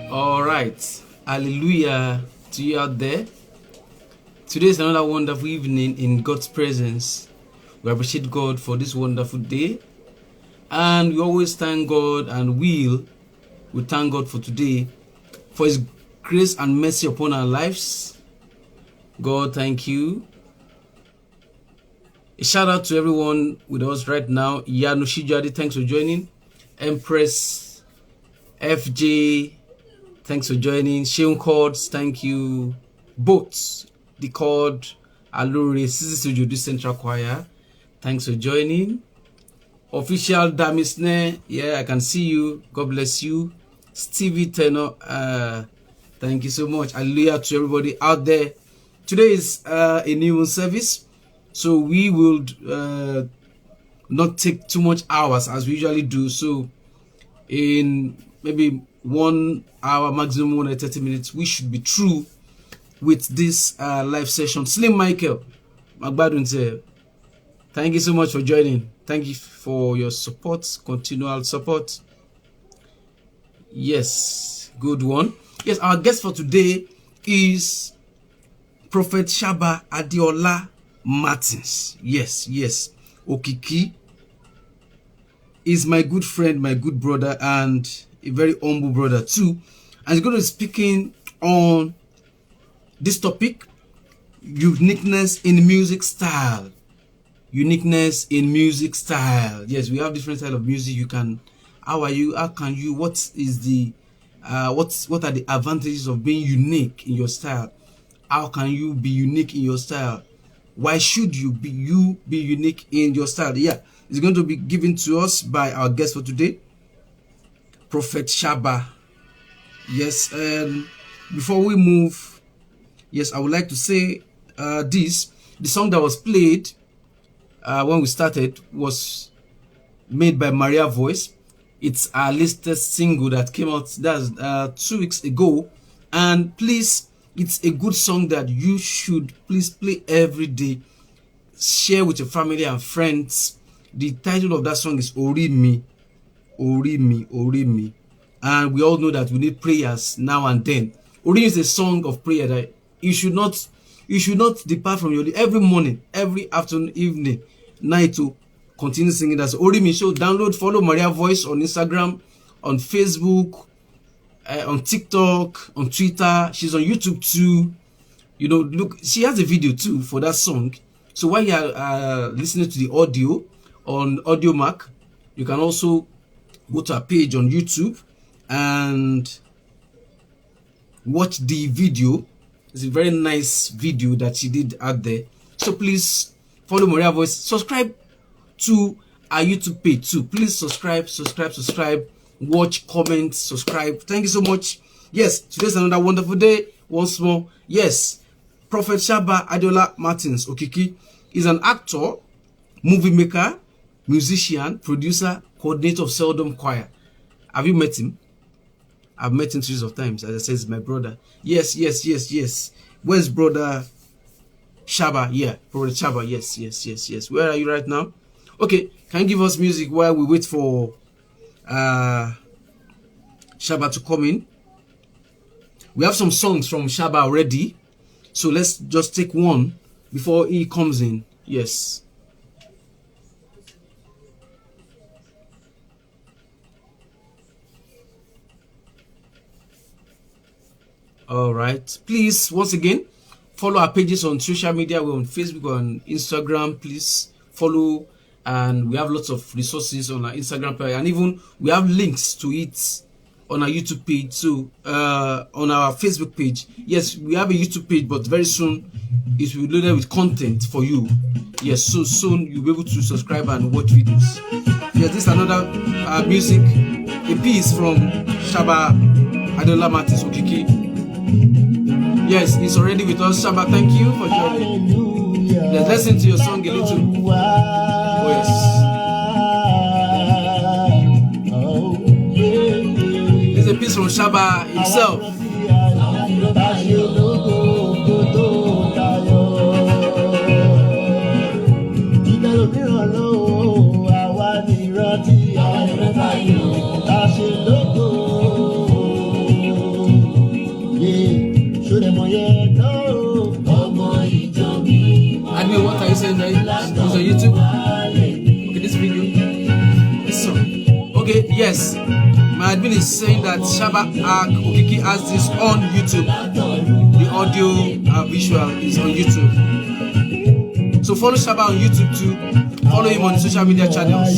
All right, hallelujah to you out there. Today is another wonderful evening in God's presence. We appreciate God for this wonderful day, and we always thank God, and we thank God for today, for His grace and mercy upon our lives. God, thank you. A shout out to everyone with us right now. Yanushijadi, thanks for joining. Empress, FJ, thanks for joining. Sheon Chords, thank you. Boats, the chord, Aluri, Sisi Sujudu Central Choir, thanks for joining. Official Damisne, yeah, I can see you. God bless you. Stevie Tenor, thank you so much. Hallelujah to everybody out there Today is a new service, so we will not take too much hours as we usually do. So in maybe 1 hour, maximum 130 minutes, we should be through with this live session. Slim Michael, Magbadunse, thank you so much for joining. Thank you for your support, continual support. Yes, good one. Yes, our guest for today is Prophet Shaba Adeola Martins. Yes, Okiki is my good friend, my good brother, and a very humble brother too. And he's going to be speaking on this topic: uniqueness in music style. Uniqueness in music style. Yes, we have different style of music. You can, how are you? How can you? What is the what are the advantages of being unique in your style? How can you be unique in your style? Why should you be unique in your style? Yeah, it's going to be given to us by our guest for today, Prophet Shaba. Yes, before we move, yes, I would like to say this: the song that was played when we started was made by Maria Voice. It's our latest single that came out 2 weeks ago, and please, it's a good song that you should please play every day. Share with your family and friends. The title of that song is Ori Mi, Ori Mi, Ori Mi. And we all know that we need prayers now and then. Ori is a song of prayer that you should not depart from your every morning, every afternoon, evening, night to continue singing that. Ori Mi. So download, follow Maria Voice on Instagram, on Facebook, on TikTok, on Twitter. She's on YouTube too. You know, look, she has a video too for that song. So while you are listening to the audio on Audio Mac, you can also go to her page on YouTube and watch the video. It's a very nice video that she did out there. So please follow Maria Voice. Subscribe to our YouTube page too. Please subscribe. Watch, comment, subscribe. Thank you so much. Yes, today's another wonderful day. Once more, yes, Prophet Shaba Adeola Martins Okiki is an actor, movie maker, musician, producer, coordinator of Seldom Choir. Have you met him? I've met him series of times. As I said, he's my brother. Yes. Where's brother Shaba? Yeah, brother Shaba. Yes. Where are you right now? Okay, can you give us music while we wait for Shaba to come in? We have some songs from Shaba already, so let's just take one before he comes in. Yes. All right, please, once again, follow our pages on social media. We're on Facebook, on Instagram. Please follow, and we have lots of resources on our Instagram page, and even we have links to it on our YouTube page. So on our Facebook page, yes, we have a YouTube page, but very soon it will be loaded with content for you. Yes, so soon you'll be able to subscribe and watch videos. Yes, this is another music, a piece from Shaba Adeola Martins Okiki. Yes, he's already with us. Shaba, thank you for joining. Let's listen to your song a little. Oh, yes. This is a piece from Shaba himself. Admin, what are you saying right? It's on YouTube. Okay, this video. This song. Okay, yes. My admin is saying that Shaba Okiki has this on YouTube. The audio visual is on YouTube. So follow Shaba on YouTube too. Follow him on social media channels.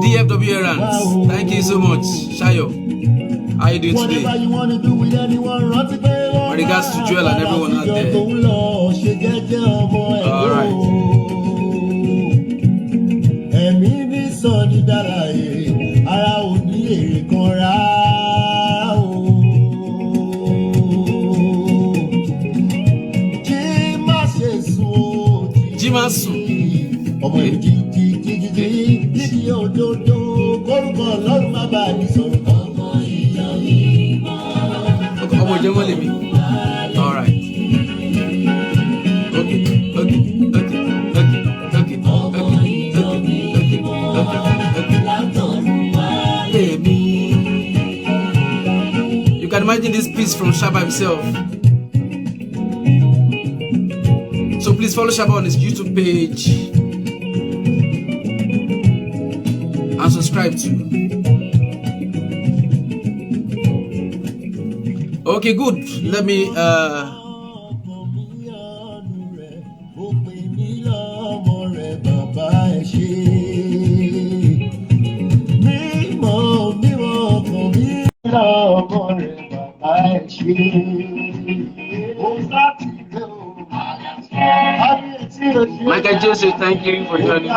DFW Errands, thank you so much. Shayo, how are you doing today? My regards to Joel and everyone out there. Alright. All right. You can imagine this piece from Shaba himself. So please follow Shaba on his YouTube page and subscribe too. Okay, good. Let me Michael Jesse, thank you for joining.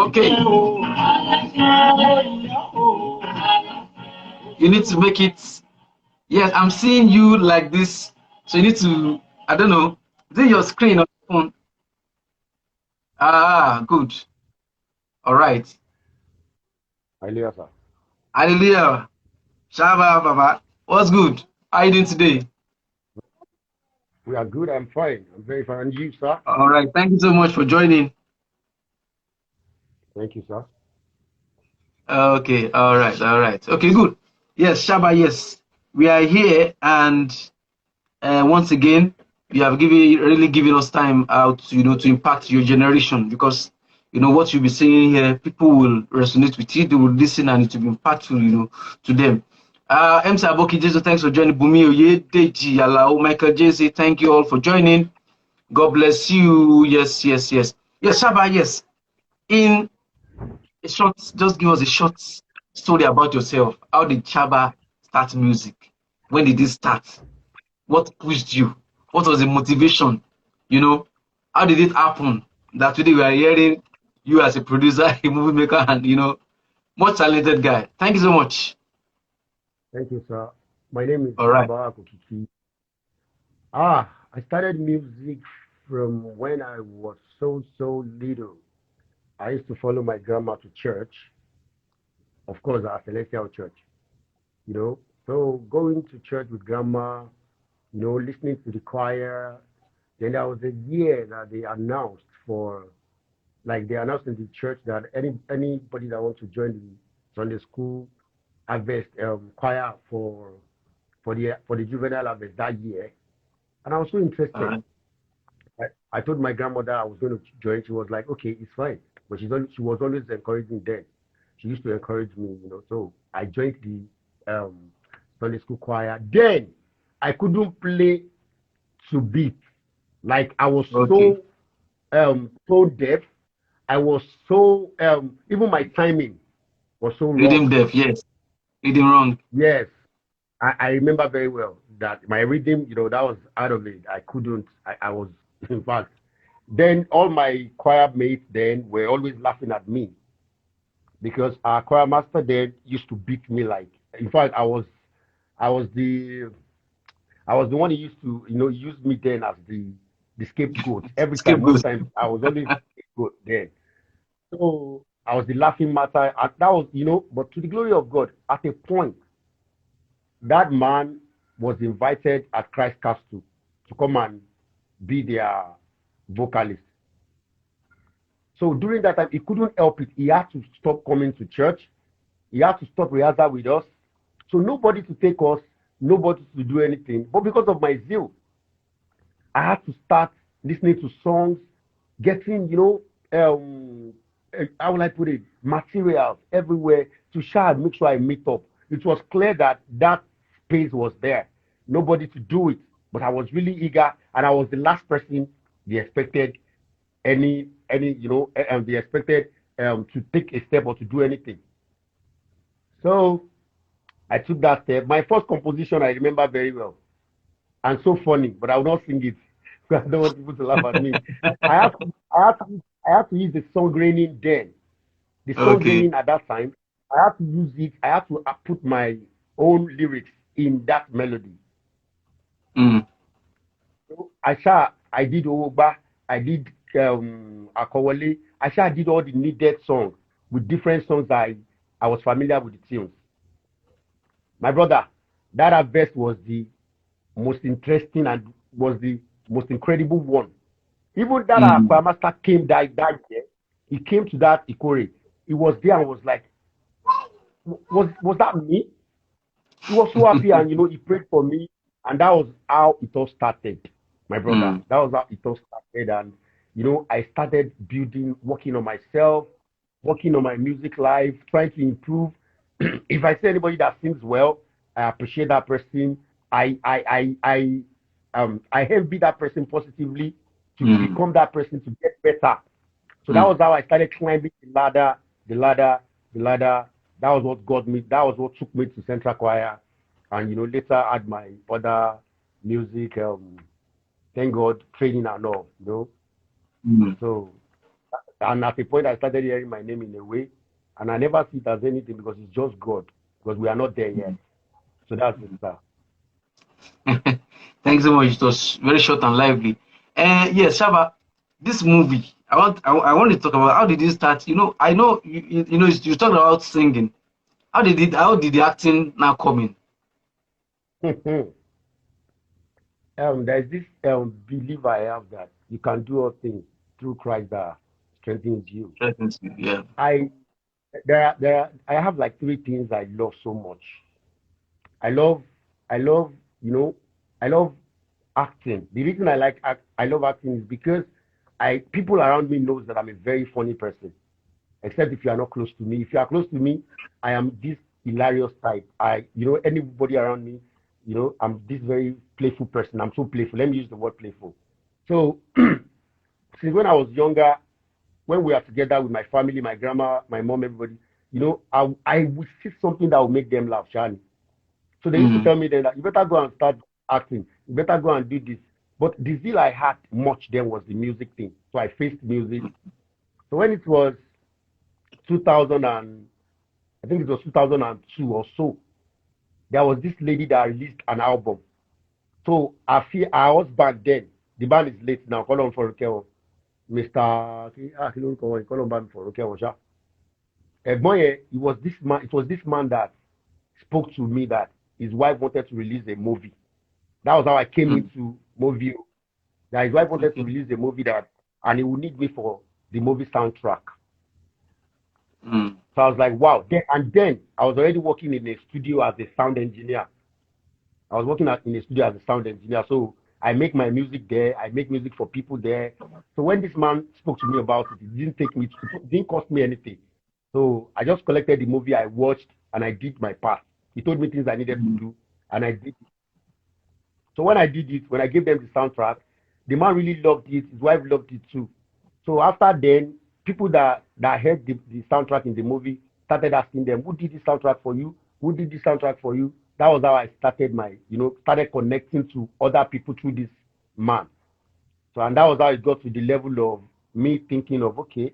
Okay. You need to make it. Yes, I'm seeing you like this. So you need to, I don't know, is it your screen or phone? Ah, good. All right. Hallelujah, sir. Hallelujah. Shaba, Baba. What's good? How are you doing today? We are good. I'm fine. I'm very fine. And you, sir? All right. Thank you so much for joining. Thank you, sir. Okay. All right. All right. Okay, good. Yes, Shaba, yes. We are here, and once again, you have really given us time out, to impact your generation, because what you'll be saying here, people will resonate with it, they will listen, and it will be impactful, to them. MC Aboki Jesu, thanks for joining. Bumi Oye, Deji Alao, Michael Jesse, thank you all for joining. God bless you. Yes, yes, yes. Yes, Shaba, yes. In a short, just give us a short story about yourself. How did Shaba start music? When did it start? What pushed you? What was the motivation? How did it happen that today we are hearing you as a producer, a movie maker, and much talented guy? Thank you so much. Thank you, sir. My name is All right. Shaba Okiki. I started music from when I was so little. I used to follow my grandma to church, of course, our celestial church, you know. So going to church with grandma, listening to the choir. Then there was a year that they announced they announced in the church that anybody that wants to join the Sunday school harvest choir for the juvenile harvest that year, and I was so All interested. right. I told my grandmother I was going to join. She was like, "Okay, it's fine," but she was always encouraging. Then she used to encourage me, So I joined the Sunday school choir. Then I couldn't play to beat. Like I was Okay. so deaf. I was so even my timing was so wrong. Rhythm deaf, yes. Rhythm wrong. Yes, I remember very well that my rhythm, that was out of it. I couldn't. I was in fact. Then all my choir mates then were always laughing at me because our choir master then used to beat me like. In fact, I was the I was the one who used to use me then as the scapegoat every time. Most Scapegoat. times I was always the scapegoat then. So I was the laughing matter. And that was, but to the glory of God, at a point, that man was invited at Christ Castle to come and be their vocalist. So during that time, he couldn't help it. He had to stop coming to church. He had to stop rehearsal with us. So nobody to take us, nobody to do anything. But because of my zeal, I had to start listening to songs, getting, how will I put it, materials everywhere to try and make sure I meet up. It was clear that that space was there, nobody to do it, but I was really eager, and I was the last person they expected they expected to take a step or to do anything. So I took that step. My first composition I remember very well, and so funny, but I will not sing it because I don't want people to laugh at me. I had to use the song raining then. The song Okay. raining at that time, I had to use it. I had to put my own lyrics in that melody. Mm. So I did Oba, I did Akowale, did all the needed songs with different songs I was familiar with the tunes. My brother, that harvest was the most interesting and was the most incredible one. Even that our Mm. choir master came that year, he came to that Ikore. He was there and was like, was that me? He was so happy and he prayed for me. And that was how it all started, my brother. Mm. That was how it all started. And I started building, working on myself, working on my music life, trying to improve. If I see anybody that sings well, I appreciate that person. I envy that person positively to Mm. become that person to get better. So that Mm. was how I started climbing the ladder, the ladder. That was what got me. That was what took me to Central Choir, and later had my other music. Thank God, training and all. Mm. So and at a point I started hearing my name in a way, and I never see it as anything because it's just God because we are not there yet. So that's it, sir. Thanks so much. It was very short and lively. Yes, Shaba, this movie, I want to talk about how did it start? I know you talked about singing. How did the acting now come in? There's this belief I have that you can do all things through Christ that strengthens you. Yeah. I I have like three things I love so much. I love I love you know I love acting. The reason I love acting is because I people around me knows that I'm a very funny person. Except if you are not close to me. If you are close to me, I am this hilarious type. Anybody around me, I'm this very playful person. I'm so playful. Let me use the word playful. So since when I was younger, when we are together with my family, my grandma, my mom, everybody, I would see something that would make them laugh, Shani. So they used to Mm. tell me then that you better go and start acting. You better go and do this. But the zeal I had much then was the music thing. So I faced music. So when it was 2000 and I think it was 2002 or so, there was this lady that released an album. So I feel I was back then. The band is late now. Call on for Mr. Call on band for it was this man that spoke to me that his wife wanted to release a movie. That was how I came Mm. into movie. That his wife wanted to Okay. release a movie and he would need me for the movie soundtrack. Mm. So I was like, wow. And then I was already working in a studio as a sound engineer. I was working in a studio as a sound engineer. So I make my music there. I make music for people there. So when this man spoke to me about it, it didn't cost me anything. So I just collected the movie I watched and I did my part. He told me things I needed to Mm. do and I did. So when I did it, when I gave them the soundtrack, the man really loved it. His wife loved it too. So after then, people that heard the soundtrack in the movie started asking them, "Who did this soundtrack for you? Who did this soundtrack for you?" That was how I started started connecting to other people through this man. So and that was how it got to the level of me thinking of, okay,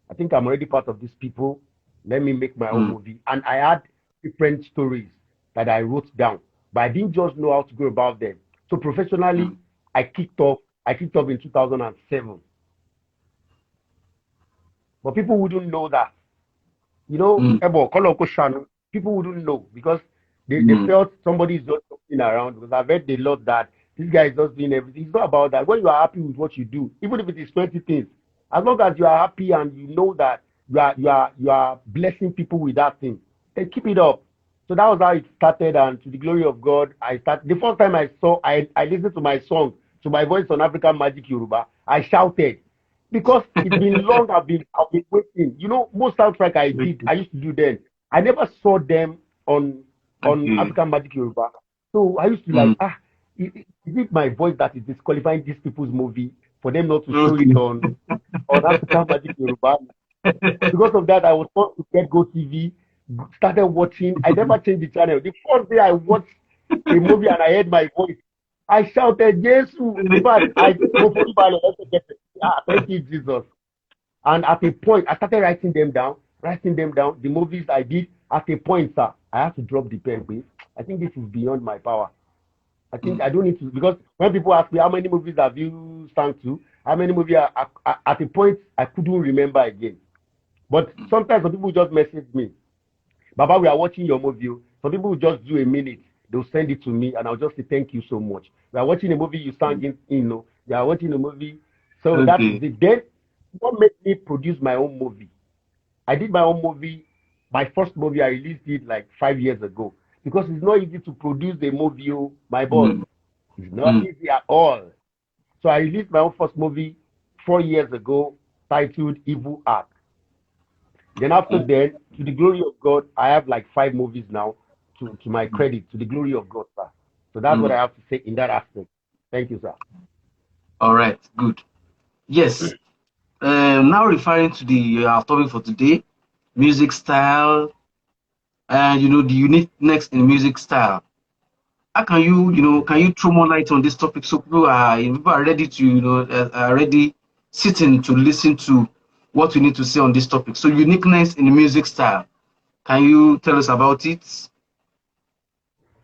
I think I'm already part of these people. Let me make my own Mm. movie. And I had different stories that I wrote down, but I didn't just know how to go about them. So professionally, Mm. I kicked off. I kicked off in 2007, but people wouldn't know that. Mm. Ebo, Koloko Shanu, people wouldn't know because they Mm. felt somebody is just joking around because I've heard a lot that this guy is just doing everything. It's not about that. When you are happy with what you do, even if it is 20 things, as long as you are happy and you know that you are blessing people with that thing, then keep it up. So that was how it started, and to the glory of God, I started. The first time I listened to my song, to my voice on African Magic Yoruba, I shouted because it's been long. I've been waiting. Most soundtrack I used to do then. I never saw them on Okay. African Magic Yoruba. So I used to Mm. like is it my voice that is disqualifying these people's movie for them not to show it Okay. on African Magic Yoruba? Because of that, I was forced to get Go TV. Started watching. I never changed the channel. The first day I watched a movie and I heard my voice, I shouted, "Jesus!" In fact, thank you, Jesus. And at a point, I started writing them down. The movies I did. At a point, sir, I had to drop the pen, please. I think this is beyond my power. I think mm, I don't need to, because when people ask me how many movies have you sang to, how many movies, at a point I couldn't remember again. But mm. sometimes some people just message me, Baba, we are watching your movie. Some people will just do a minute. They'll send it to me, and I'll just say thank you so much. We are watching a movie you sang in, you are watching a movie. So that is Okay. it. Then what made me produce my own movie? I did my own movie. My first movie, I released it like 5 years ago, because it's not easy to produce a movie, oh, my boss. Mm, It's not mm, easy at all. So I released my own first movie 4 years ago, titled Evil Act. Then after mm, then, to the glory of God, I have like 5 movies now to my mm, credit, to the glory of God, sir. So that's what I mm. have to say in that aspect. Thank you, sir. All right. Good. Yes. Now referring to the our topic for today, music style, and the uniqueness in music style. How can Yes, can sir. you throw more light on this topic so people are ready to, are ready sitting to listen to what we need to say on this topic. So uniqueness in the music style. Can you tell us about it?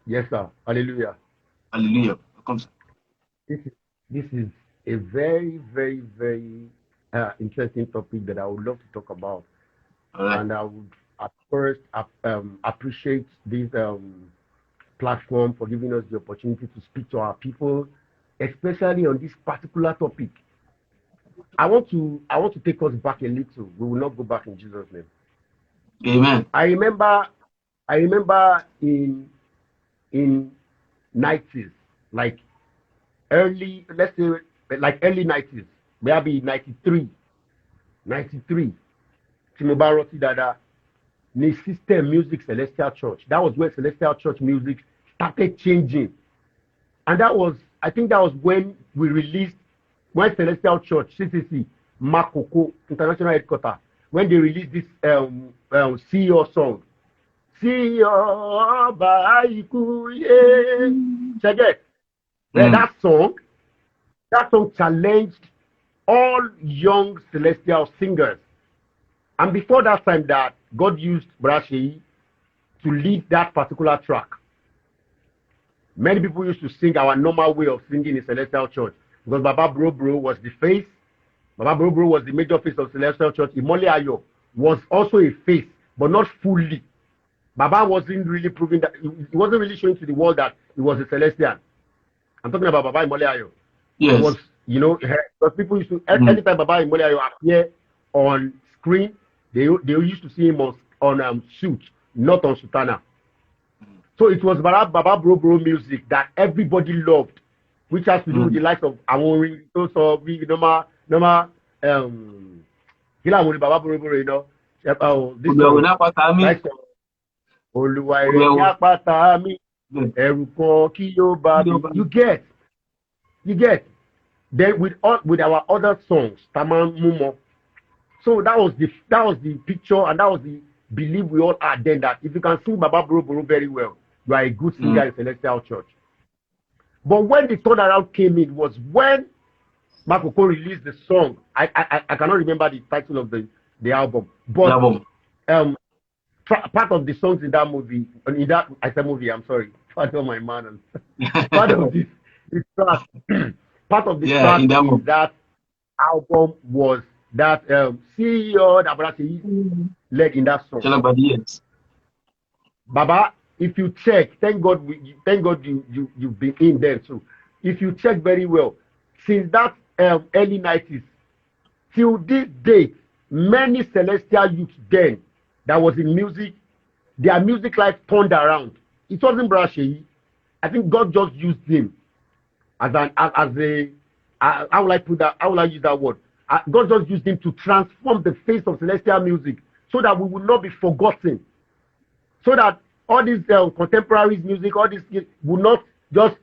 Yes, sir. Hallelujah. Hallelujah. Welcome, sir. This is, this is a very, very, very interesting topic that I would love to talk about. All right. And I would at first appreciate this platform for giving us the opportunity to speak to our people, especially on this particular topic. I want to take us back a little. We will not go back in Jesus' name. Amen. I remember I remember in 90s, like early, let's say like early 90s, maybe 93, Timobaroti Dada, ni System Music Celestial Church. That was where Celestial Church music started changing. And I think that was when we released, when Celestial Church, CCC, Makoko, International Headquarters, when they released this CEO song. CEO Baikuye. Check it. Yeah, Mm, that song challenged all young celestial singers. And before that time, that God used Brashi to lead that particular track. Many people used to sing our normal way of singing in Celestial Church, because Baba Bro Bro was the face. Baba Bro Bro was the major face of Celestial Church. Imole Ayo was also a face, but not fully. Baba wasn't really proving that, he wasn't really showing to the world that he was a Celestian. I'm talking about Baba Imole Ayo. He was, yes. because people used to, Mm, anytime Baba Imole Ayo appear on screen, they used to see him on suit, not on sutana. So it was Baba Bro Bro music that everybody loved, which has to do with mm. the likes of Awori, those of normal, Kila Awori, Baba Bro Bro, this Olùwẹ̀wò song, náà pátá mi. like Olúwa ire ní Olùwẹ̀wò. àpáta mi, Bẹ́ẹ̀. ẹ̀rù kan kí yóò Kí bá ló mi. bá mi? You get. Then with our other songs, Taman Mumo. So that was the picture, and that was the belief we all had then, that if you can sing Baba Bro Bro very well, you are a good singer Mm, in Celestial Church. But when the turnaround came in was when Makoko released the song. I cannot remember the title of the album, the but album. um part of the songs in that movie, in that, I said movie, I'm sorry, part of my man, part of the track, part of the Yeah, track in the in album. that album was that CEO that Abrasi Mm. led in that song. Shalagbadi, yes. Baba, if you check, thank God you've been in there too. If you check very well, since that early 90s till this date, many celestial youths then that was in music, their music life turned around. It wasn't Brasheyi. I think God just used him as a how will I put that? How will I use that word? God just used him to transform the face of celestial music, so that we will not be forgotten, so that all these contemporary music, all this will not just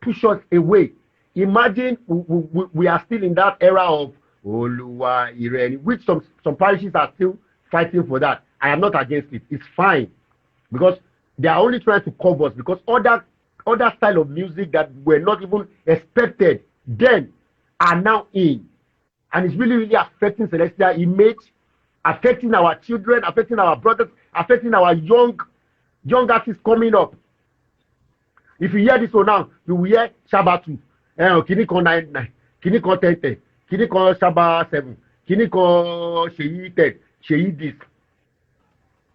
push us away. Imagine we are still in that era of Oluwa Ireni, which some parishes are still fighting for that. I am not against it. It's fine, because they are only trying to cover us, because other style of music that were not even expected then are now in, and it's really really affecting celestial image, affecting our children, affecting our brothers, affecting our young artists coming up. If you hear this one now, you will hear Shaba 2, Kini Kon 99, Kini Kon 10, Kini Kon Shaba 7, Kini Kon Sheyi 10, Sheyi this.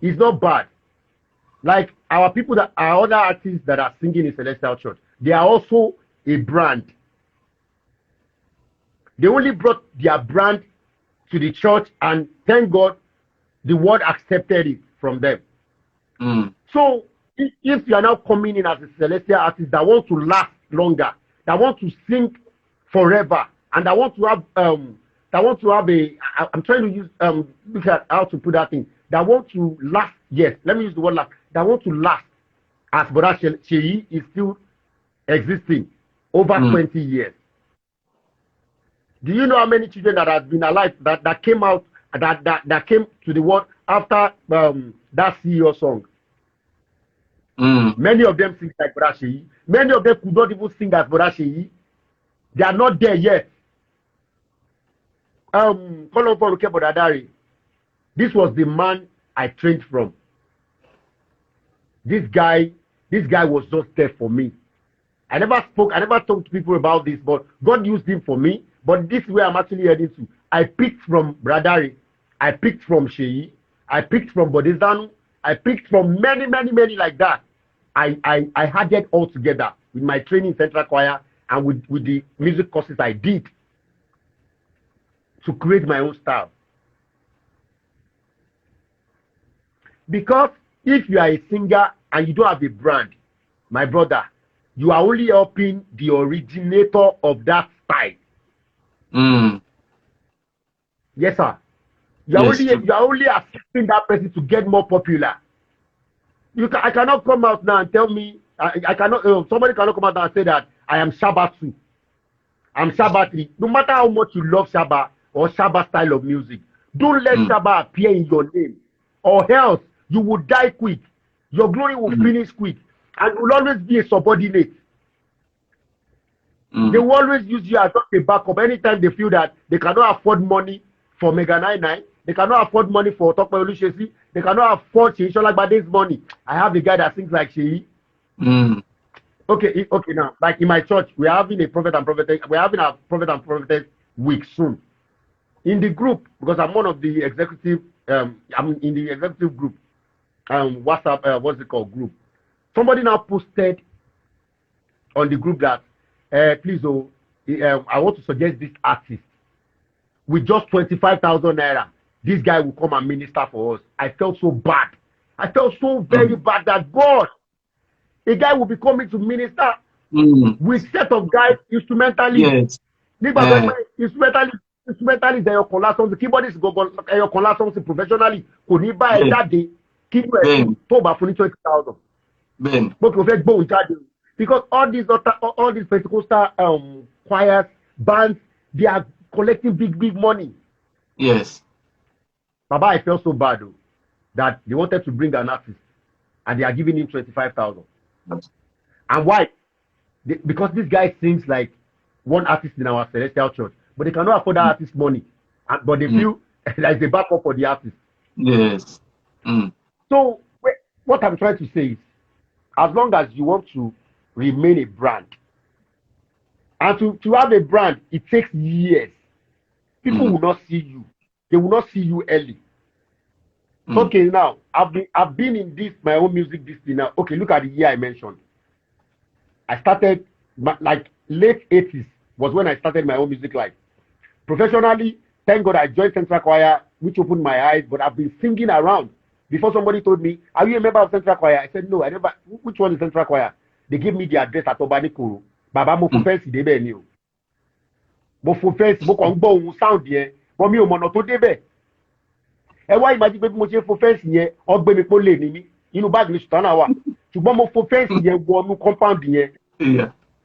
It's not bad. Like our people that are other artists that are singing in Celestial Church, they are also a brand. They only brought their brand to the church, and thank God the world accepted it from them. So if you are now coming in as a celestial artist that want to last longer, that want to sing forever, and that want to have I'm trying to use look at how to put that thing, that want to last, yes, let me use the word last, that want to last as Brother Sheyi is still existing over 20 years. Do you know how many children that have been alive that came out that came to the world after that CEO song? Many of them sing like Brother Sheyi. Many of them could not even sing as Brother Sheyi. They are not there yet. This was the man I trained from. This guy was just there for me. I never talked to people about this, but God used him for me. But this is where I'm actually heading to. I picked from Bradari, I picked from Sheyi, I picked from Bodezanu, I picked from many like that. I had it all together with my training in Central Choir and with the music courses I did to create my own style. Because if you are a singer and you don't have a brand, my brother, you are only helping the originator of that style. Yes, sir. You are only assisting that person to get more popular. I cannot come out now and tell me I cannot. Somebody cannot come out now and say that I am Shaba 2. I'm Shaba 3. No matter how much you love Shaba or Shaba style of music, don't let Shaba appear in your name, or else you will die quick. Your glory will finish quick, and you will always be a subordinate. They will always use you as a backup anytime they feel that they cannot afford money for Mega 99, they cannot afford money for Tope Olushesi, they cannot afford Sheyi Bade's money. I have a guy that sings like Sheyi. Okay, now, like in my church, we're having a prophet and prophetess, we're having a prophet and prophetess week soon. In the group, because I'm one of the executive, I'm in the executive group, WhatsApp, what's it called, group. Somebody now posted on the group that, please, I want to suggest this artist with just 25,000 naira. This guy will come and minister for us. I felt so bad. I felt so very bad that God, a guy will be coming to minister with set of guys, instrumentalists. Instrumentalist ẹyọkan lásán, the keyboardist ẹyọkan lásán sí professionally kò ní bá ẹ jáde kí ló ẹ tó bá fún ní 20,000. But kò fẹ́ gbóhùn jáde. Because all these Pentecostal choirs, bands, they are collecting big money. Yes. Baba, I felt so bad though, that they wanted to bring an artist and they are giving him 25,000. And why? Because this guy sings like one artist in our celestial church, but they cannot afford that artist money. But they feel like the backup for the artist. Yes. So what I'm trying to say is, as long as you want to remain a brand, and to have a brand, it takes years. People will not see you. They will not see you early. Okay, now I've been in this my own music discipline now. Okay, look at the year I mentioned. I started like late 80s was when I started my own music life. Professionally, thank God I joined Central Choir, which opened my eyes, but I've been singing around. Before somebody told me, are you a member of Central Choir? I said, no, I never. Which one is Central Choir? They gave me the address at Obanikuru. Baba mo fo fence débẹ̀ ni o. Mo fo fence, mo kàn gbọ́ ohun sound yẹn, but mi ò mọ̀nà tó débẹ̀. Ẹ wá imagine pé bí mo ṣe fo fence yẹn, ọgbẹ́ mi pọ́ lè ní mi, inú báàgì mi ṣùtánà wà. Ṣùgbọ́n mo fo fence yẹn wọnú compound yẹn.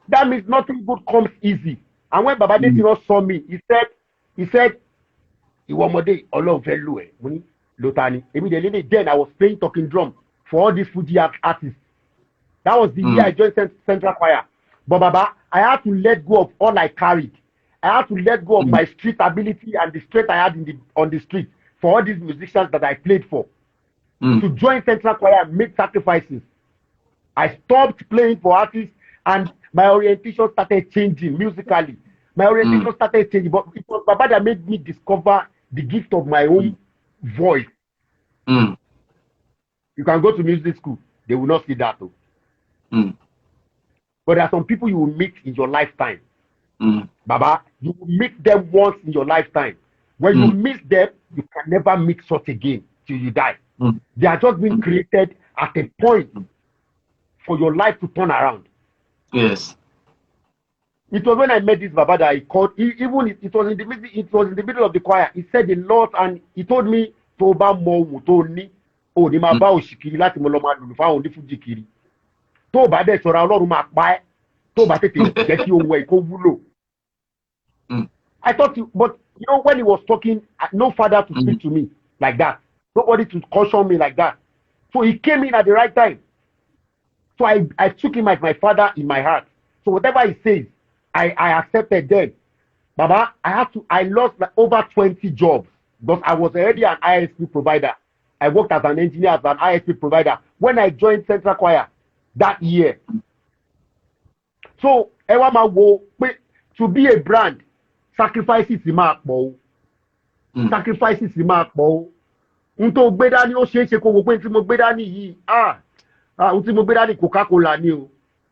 That means nothing good comes easy. And when Baba Desiro saw me, he said, ìwọ ọmọdé Ọlọ́run fẹ́ lò ẹ́. Mo ní lóta ni. Immediately then I was playing talking drum for all these Fuji artists. That was the year I joined Central Choir. But Baba, I had to let go of all I carried. I had to let go of my street ability and the strength I had on the street for all these musicians that I played for. To join Central Choir and make sacrifices. I stopped playing for artists, and my orientation started changing musically. My orientation started changing, but it was Baba that made me discover the gift of my own voice. You can go to music school, they will not see that. Though. But there are some people you will meet in your lifetime. Baba, you will meet them once in your lifetime. When you miss them, you can never meet such again till you die. They are just being created at a point for your life to turn around. Yes. It was when I met this Baba that he called. Even it was in the middle of the choir. He said a lot, and he told me to ba mo to ni o ni ma ba osikiri láti mo lọ ma lulu fa oni fuji kiri. Tó bá dé ṣọ́ra Ọlọ́run máa pa ẹ́. Tó bá tètè jẹ́ kí ohun ẹ̀ kó wúlò. I thought, but you know, when he was talking, no father to speak to me like that. Nobody to caution me like that. So he came in at the right time. So I took him as my father in my heart. So whatever he says, I accepted then. Baba, I lost like over 20 jobs because I was already an ISP provider. I worked as an engineer as an ISP provider when I joined Central Choir that year. So, to be a brand, sacrifices máa pọ̀ o. Sacrifices máa pọ̀ o. N tó gbé dání ó ṣeé ṣe kó wo pé tí mo gbé dání yìí ohun tí mo gbé dání Coca-Cola ni o.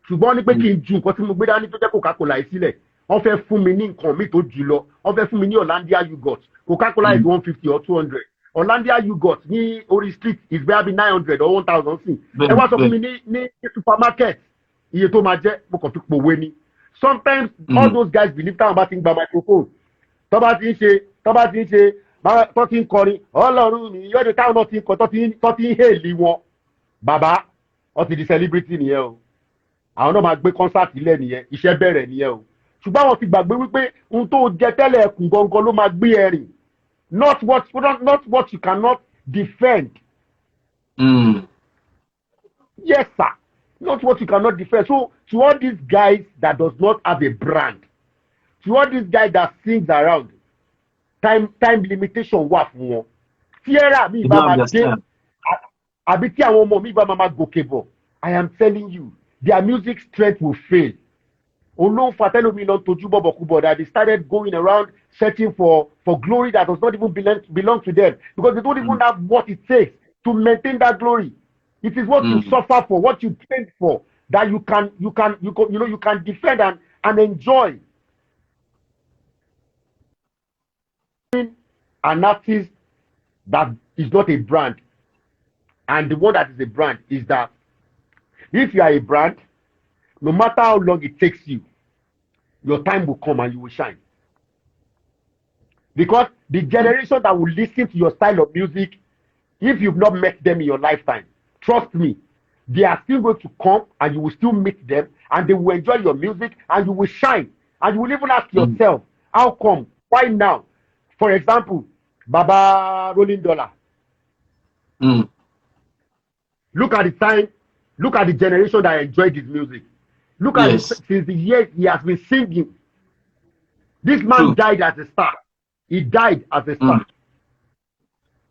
Ṣùgbọ́n ní pé kí n ju nǹkan tí mo gbé dání tó jẹ́ Coca-Cola yìí sílẹ̀. Wọ́n fẹ́ fún mi ní nǹkan mi tó jù lọ. Wọ́n fẹ́ fún mi ní Hollandia yogurt. Coca-Cola is 150 or 200. Hollandia yogurt ní orí street is maybe 900 or 1000 sí. Ẹ wá sọ fún mi ní supermarket iye tó máa jẹ́ mo kàn fi pòwe ni. Sometimes all those guys believe táwọn bá ti ń gba microphone tó bá ti ń ṣe tó ti ń kọrin Ọlọ́run mi yọ̀dọ̀ táwọn náà ti ń kọ tó ti ń hèlì wọn. Bàbá wọ́n ti di celebrity nìyẹn o. Àwọn náà máa gbé concert ilẹ̀ nìyẹn, iṣẹ́ bẹ̀rẹ̀ nìyẹn o. Ṣùgbọ́n àwọn ti gbàgbé wípé ohun tó jẹ tẹ́lẹ̀ ẹkùn gangan ló máa gbé ẹ̀rìn. Not what you cannot defend. Yes, sir. Not what you cannot defend. So to all these guys that does not have a brand, to all these guys that sings around, time limitation wà fún wọn. Tí ẹ̀rà mi bá máa dé, àbí tí àwọn ọmọ mi bá máa gòkè bọ̀, I am telling you, their music strength will fail. Olóhùn Fatelomi lọ tojú bọ̀bọ̀kúbọ̀ that they started going around searching for glory that does not even belong to them because they don't even have what it takes to maintain that glory. It is what you suffer for, what you train for, that you can defend and enjoy. An artist that is not a brand, and the one that is a brand is that if you are a brand, no matter how long it takes you, your time will come and you will shine. Because the generation that will listen to your style of music, if you've not met them in your lifetime, trust me, they are still going to come and you will still meet them and they will enjoy your music and you will shine. And you will even ask yourself, how come? Why now? For example, Baba Rolling Dollar. Look at the time, look at the generation that enjoyed his music. Look at it since the years he has been singing. This man died as a star. He died as a star.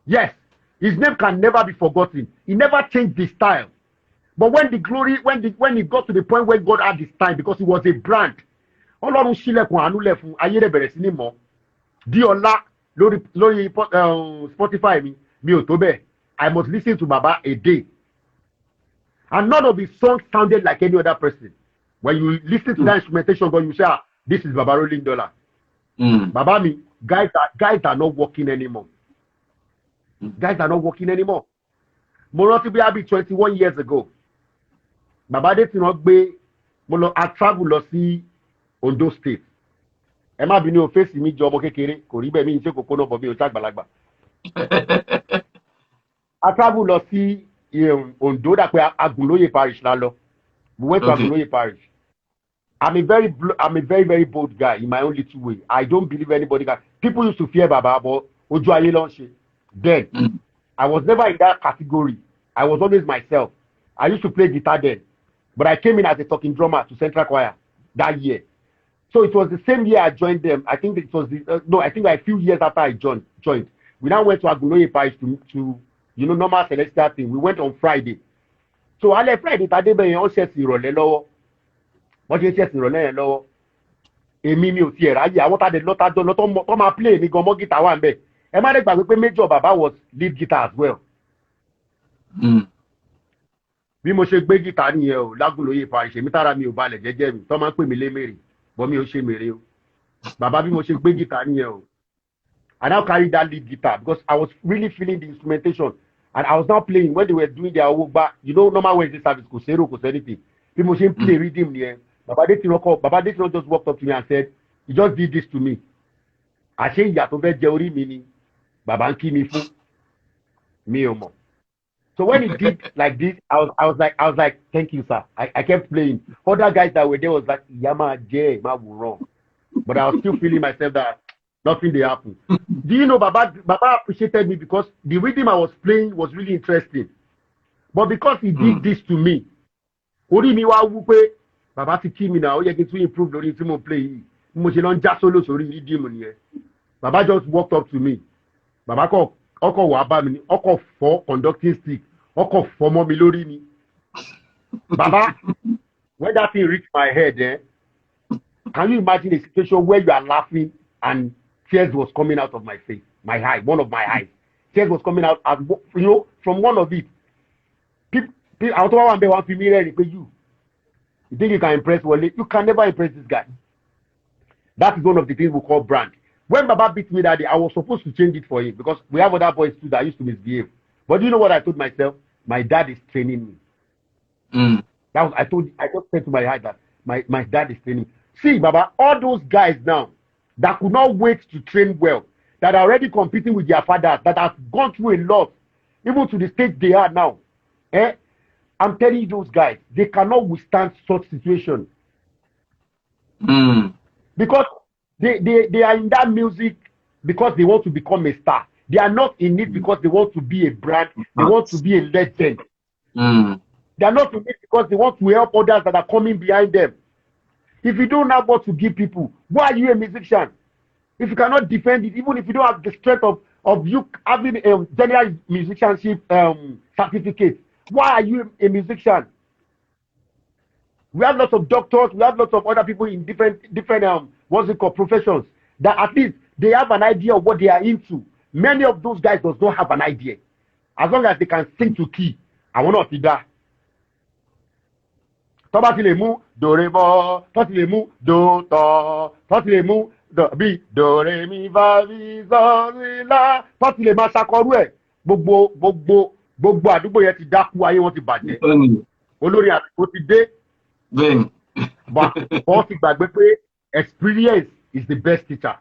Yes, his name can never be forgotten. He never changed his style. But when the glory, when he got to the point where God had his time, because he was a brand, Ọlọ́run ṣílẹ̀kùn àánú lẹ̀ fún ayé rẹ̀ bẹ̀rẹ̀ sí ní mọ̀. Di ọ̀la lórí Spotify mi ò tó bẹ́ẹ̀. I must listen to Baba a day. And none of his songs sounded like any other person. When you listen to that instrumentation, God, you say, this is Baba Rolling Dollar. Baba mi, guys are not working anymore. Guys are not working anymore. Mo rántí bí abi 21 years ago. Baba dé tí wọ́n gbé I travel lọ sí Ondo State. Ẹ má bínú o fèsì mi jọ ọmọ kékeré, kò rí bẹ́ẹ̀ mi ṣe kókó náà bọ̀ bí o ṣàgbàlagbà. I travel lọ sí Ondo dàpẹ́ Agunlóye parish la lọ. We went to Agunlóye parish. I'm a very, very bold guy in my own little way. I don't believe anybody can. People used to fear Baba, but ojú ayé ló ń ṣe. Then, I was never in that category. I was always myself. I used to play guitar then. But I came in as a talking drummer to Central Choir that year. So it was the same year I joined them. I think it was I think like a few years after I joined. We now went to Agunlóye parish to normal celestial thing. We went on Friday. So alẹ́ Friday tàdé bẹ́ẹ̀ yẹn wọ́n ṣẹ̀sìn ìrọ̀lẹ́ lọ́wọ́ wọ́n ṣe ṣẹ̀sìn ìrọ̀lẹ́ yẹn lọ́wọ́ èmi mi ò tiẹ̀ ráyè àwọn tàdé lọ́tàjọ́ lọ tó máa play mi gan mọ́ gìtá wà ń bẹ̀ ẹ má dé gbàgbé pé Major bàbá was lead guitar as well. Bí mo ṣe gbé gìtá nìyẹn o lágùnlóye Paris èmi tára mi ò balẹ̀ jẹ́jẹ́ mi tó máa ń pè mí lémèrè bọ́ mi ò ṣe mèrè o bàbá bí mo ṣe gbé gìtá nìyẹn o. I now carried that lead guitar because I was really feeling the instrumentation and I was now playing when they were doing their awogba normal Wednesday service kò zero kò anything bí mo ṣe ń play rhythm nìyẹn bàbá Adétìrán just walked up to me and said he just did this to me àṣé ìyà tó fẹ́ jẹ orí mi ni bàbá ń kí mi fún mi ò mọ̀. So when he did like this, I was like, thank you, sir. I kept playing. Other guys that were there was like, Yama J, ma wrong. But I was still feeling myself that nothing they happen. Do you know Baba appreciated me because the rhythm I was playing was really interesting. But because he did this to me, Ori mi wa wu pe Baba ti kí mi now, ó yẹ kí n tún improve lórí tí mo play yìí. Mo ṣe lọ ń já solo sórí rhythm nìyẹn. Baba just walked up to me. Baba ọkọ̀ wà bá mi ní ọkọ̀ fọ́ conducting stick. Ọkọ̀ fọmọ mi lórí ni. Baba, when that thing reached my head, can you imagine a situation where you are laughing and tears was coming out of my face, my eye, one of my eyes. Tears was coming out, as, from one of it. People, àwọn tó wá wà ń bẹ̀ wọ́n fi mí rẹ́rìn pé you think you can impress Wale? You can never impress this guy. That is one of the things we call brand. When Baba beat me that day, I was supposed to change it for him because we have other boys too that used to misbehave. But do you know what I told myself? My dad is training me. I just said to my heart that my dad is training me. See, Baba, all those guys now that could not wait to train well, that are already competing with their fathers, that have gone through a lot, even to the stage they are now. I'm telling you, those guys, they cannot withstand such situation. Because they are in that music because they want to become a star. They are not in it because they want to be a brand. They want to be a legend. They are not in it because they want to help others that are coming behind them. If you don't have what to give people, why are you a musician? If you cannot defend it, even if you don't have the strength of you having a general musicianship certificate, why are you a musician? We have lots of doctors, we have lots of other people in different what's it called, professions, that at least they have an idea of what they are into. Many of those guys does not have an idea. As long as they can sing to key, I will not see that. Tọ́ba ti lè mú do re bọ́, tọ́ ti lè mú do tọ́, tọ́ ti lè mú bí do re mi fa mi sọ mi la, tọ́ ti lè máa ṣàkọrú ẹ̀. Gbogbo àdúgbò yẹn ti dákú ayé wọn ti bàjẹ́. Olórí àdúgbò ti dé. Wọ́n ti gbàgbé pé experience is the best teacher.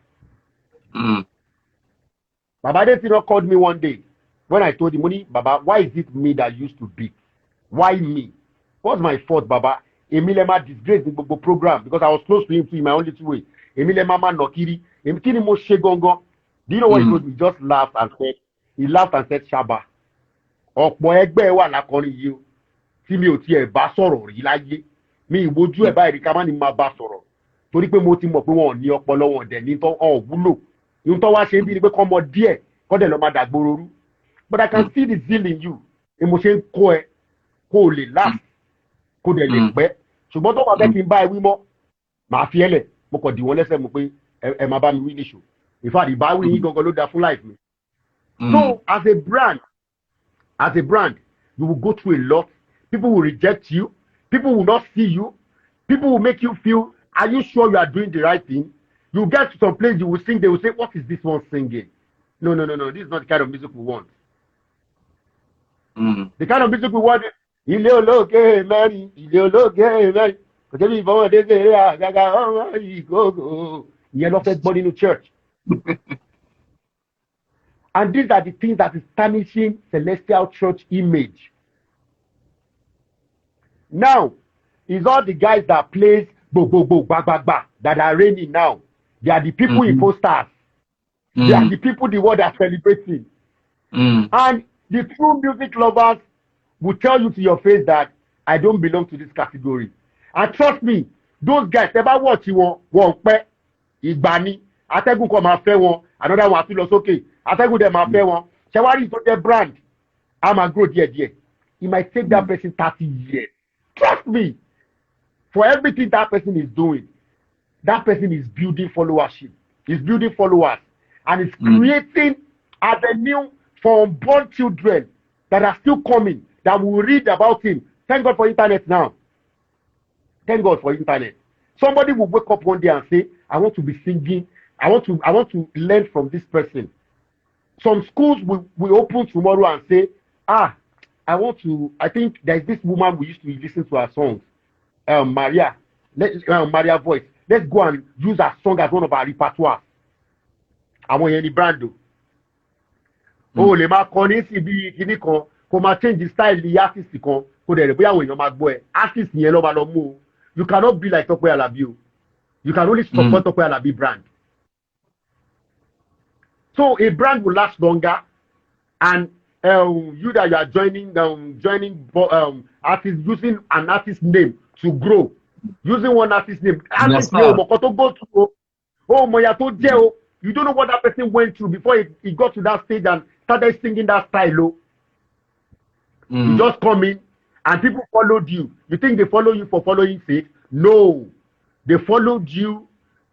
Baba Adétìrán called me one day when I told him, Money, Baba, why is it me that used to beat? Why me? What's my fault, Baba? Emilema disgraced the Gbogbo program because I was close to him too in my own little way. Emilema man nokiri. Emikini mo shegongo. Do you know what he told me? He just laughed and said, Shaba. Ọ̀pọ̀ ẹgbẹ́ wà lákọrin yìí o. Tí mi ò tiẹ̀ bá sọ̀rọ̀ rí láyé. Mi ìwojú ẹ̀ báyìí ká má ní máa bá sọ̀rọ̀. Torí pé mo ti mọ̀ pé wọn ò ní ọpọlọ wọn dẹ̀ ní tán ọ̀ wúlò. Ìhun tó wá ṣe ń bí ni pé kọ́ mọ díẹ̀ kọ́ dẹ̀ lọ́ máa dàgbòrò rú. But I can see the zeal in you. Mo ṣe ń kọ́ ẹ kó o lè laugh kó dẹ̀ lè pẹ́. Ṣùgbọ́n tó wà bẹ́ẹ̀ kí n bá ẹ wí mọ́, màá fi ẹ lẹ̀. Mo kàn dì wọ́n lẹ́sẹ̀ mo pé ẹ máa bá mi wí níṣò. In fact, ìbáwí yín gangan ló dáa fún life mi. So as a brand, you will go through a lot. People will reject you. People will not see you. People will make you feel, are you sure you are doing the right thing? You get to some place, you will sing, they will say, what is this one singing? No. This is not the kind of music we want. The kind of music we want is, Ilé olóògé mẹ́rin, ilé olóògé mẹ́rin, kò tẹ́lẹ̀ ìfọwọ́dé ṣeré àgàgà ọmọ ìgbòho. Ìyẹn ló fẹ́ gbọ́ nínú church. And these are the things that is tarnishing Celestial Church image. Now, it's all the guys that plays ba that are reigning now. They are the people in posters. They are the people the world are celebrating. And the true music lovers will tell you to your face that I don't belong to this category. And trust me, those guys, never watch you won't pay. Ìgbani, atẹ́gùn kan máa fẹ́ wọn, another one àti lọ sókè, atẹ́gùn dẹ̀ máa fẹ́ wọn. Ṣẹ̀wárí tó jẹ́ brand, a máa grow díẹ̀díẹ̀. It might take that person 30 years. Trust me. For everything that person is doing, that person is building followership. He's building followers. And it's creating avenue for unborn children that are still coming, that will read about him. Thank God for internet now. Thank God for internet. Somebody will wake up one day and say, I want to be singing. I want to learn from this person. Some schools will open tomorrow and say, I think there's this woman we used to listen to her songs, Maria voice. Let's go and use her song as one of our repertoire. Àwọn yẹn ni brando. O lè máa kọ ní sí bí kinní kan, kó máa change the style the artist kan, kó dẹ̀ rẹ̀ bóyá àwọn èèyàn máa gbọ́ ẹ. Artist yẹn ló máa lọ mú o. You cannot be like Tọ́pẹ́ Àlàbí o. You can only support Tọ́pẹ́ Àlàbí brand. So a brand will last longer, and you that you are joining artists, using an artist name to grow, using one artist name. Artist name, go through. You don't know what that person went through before he got to that stage and started singing that style. You just come in and people followed you. You think they follow you for following sake? No, they followed you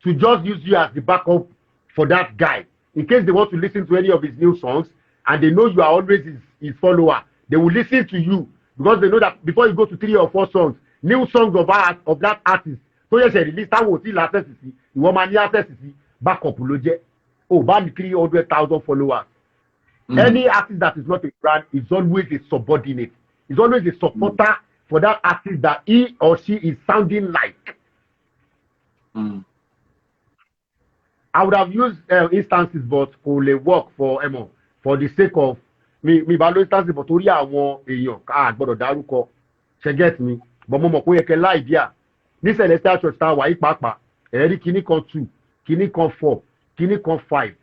to just use you as the backup for that guy. In case they want to listen to any of his new songs and they know you are always his follower, they will listen to you because they know that before you go to 3 or 4 songs, new songs of that artist, so yes, release that will still access it. You want money access it, backup loje. Oh, ban 300,000 followers. Any artist that is not a brand is always a subordinate. Is always a supporter for that artist that he or she is sounding like. I would have used instances, but only work for the sake of me balo instances, but torí àwọn èèyàn gbọ́dọ̀ dárúkọ. She get me, but mo mọ̀ pé yẹ kẹ́ láìdíà. Ní Celestial Church tá wà yí pàápàá, ẹ̀rí kíní kan 2, kíní kan 4, kíní kan 5.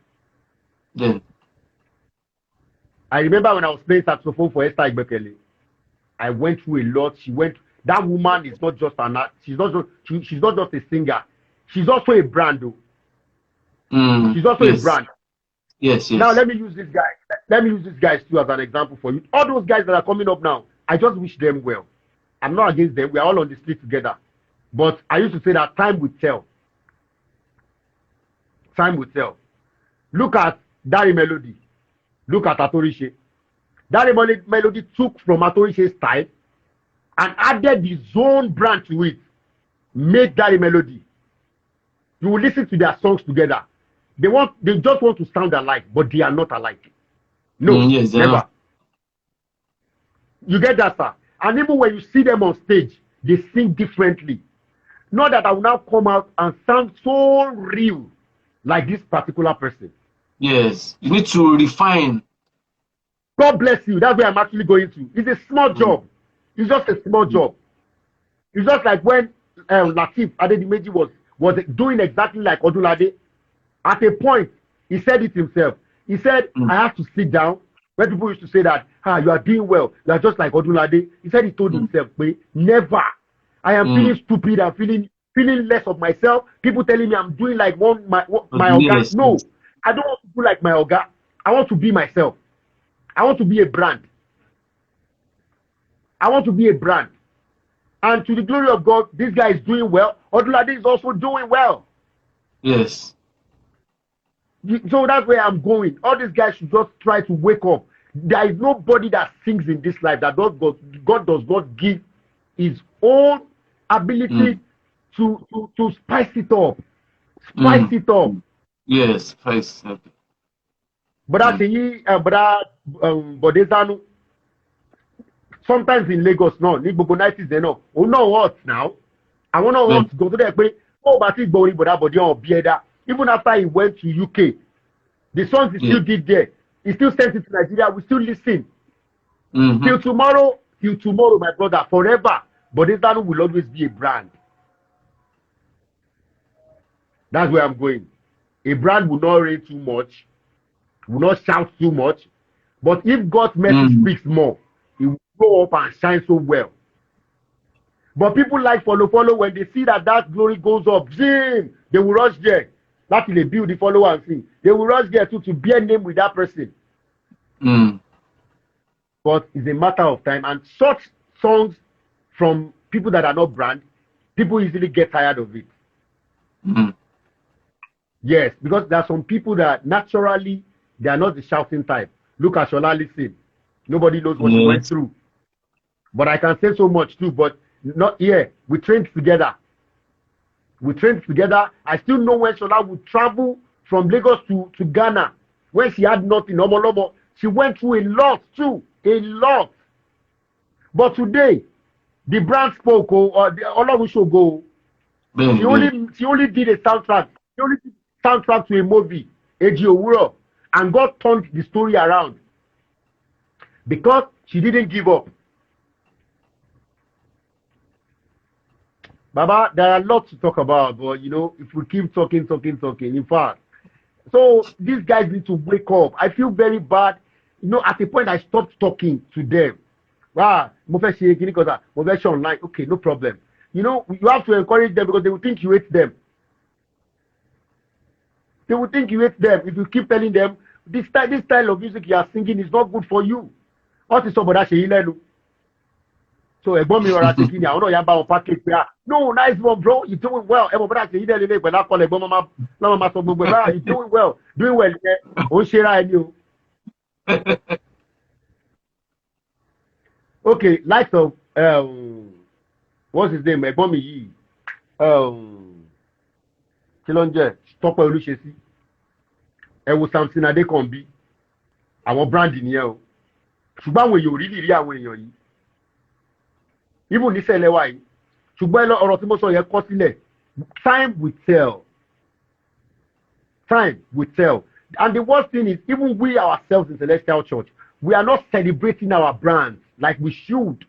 Then I remember when I was playing saxophone for Esther Igbekele, I went through a lot. That woman is not just she's not just a singer. She's also a brand though. She's also a brand. Yes. Now let me use this guy. Let me use these guys too as an example for you. All those guys that are coming up now, I just wish them well. I'm not against them. We are all on the street together. But I used to say that time will tell. Time will tell. Look at Dari Melody. Look at Atorishe. Dari Melody took from Atorishe's style and added his own brand to it. Made Dari Melody. You will listen to their songs together. They just want to sound alike, but they are not alike. No, yes, never. You get that, sir? And even when you see them on stage, they sing differently. Not that I will now come out and sound so real like this particular person. Yes, you need to refine. God bless you. That's where I'm actually going to. It's a small job. It's just a small job. It's just like when Lateef Adedimeji was doing exactly like Odunlade. At a point, he said it himself. He said, I have to sit down. When people used to say that, you are doing well, you are just like Odunlade. He said he told himself, never. I am feeling stupid. I'm feeling less of myself. People telling me I'm doing like my Oga. No, I don't want to do like my Oga. I want to be myself. I want to be a brand. I want to be a brand. And to the glory of God, this guy is doing well. Odunlade is also doing well. Yes. So that's where I'm going. All these guys should just try to wake up. There is nobody that sings in this life that God does not give his own ability to spice it up. Spice it up. Yes, spice it up. But Bodezanu, sometimes in Lagos, no, ni gbogbo 90s they know. Oh no, what now? I want to want to go to there. But even after he went to UK, the songs he still did there, he still sent it to Nigeria. We still listen. Till tomorrow, my brother, forever. But this will always be a brand. That's where I'm going. A brand will not rain too much, will not shout too much. But if God's message speaks more, it will go up and shine so well. But people like follow when they see that glory goes up, they will rush there. That will build the follower and sing. They will rush there too to bear name with that person. but it's a matter of time. And such songs from people that are not brand, people easily get tired of it. Mm. Yes, because there are some people that naturally they are not the shouting type. Look at Shola, listen. Nobody knows what she went Yes. through. But I can say so much too, but not here. We trained together. I still know when Shola would travel from Lagos to Ghana when she had nothing. She went through a lot too. A lot. But today, the brand spoke, or the Olorun show go. She only did a soundtrack. She only did soundtrack to a movie, Eji Owuro, and God turned the story around because she didn't give up. Baba, there are lots to talk about, but if we keep talking, in fact. So these guys need to wake up. I feel very bad. At a point I stopped talking to them. Mo fẹ́ ṣe kíní kan mo fẹ́ ṣe online. Okay, no problem. You have to encourage them because they will think you hate them. They will think you hate them if you keep telling them this style of music you are singing is not good for you. What is somebody ṣe yí lẹ́nu? So ẹ̀gbọ́n mi rọra ṣe kíni àwọn náà yà bá wọn package pé no, nice one bro, you doing well. Ẹ̀gbọ́n bọ́dà ṣe yí lẹ́nu ilé ìpẹ̀lú akọlẹ̀ ẹ̀gbọ́n máa sọ gbogbo ẹ̀ you doing well yẹn ò ń ṣe ra ẹni o. Okay, likes of what's his name? Ẹ̀gbọ́n mi yìí kí ló ń jẹ́ Tọ́pẹ́ Olúṣesí. Ẹ wo Samson Adékànbí, àwọn brand nìyẹn o. Ṣùgbọ́n àwọn èèyàn ò rí rí àwọn èèyàn yìí. Even nísẹ̀lẹ̀ wa yìí. Ṣùgbọ́n ọ̀rọ̀ tí mo sọ yẹn kọ́ sílẹ̀. Time will tell. Time will tell. And the worst thing is, even we ourselves in Celestial Church, we are not celebrating our brands like we should.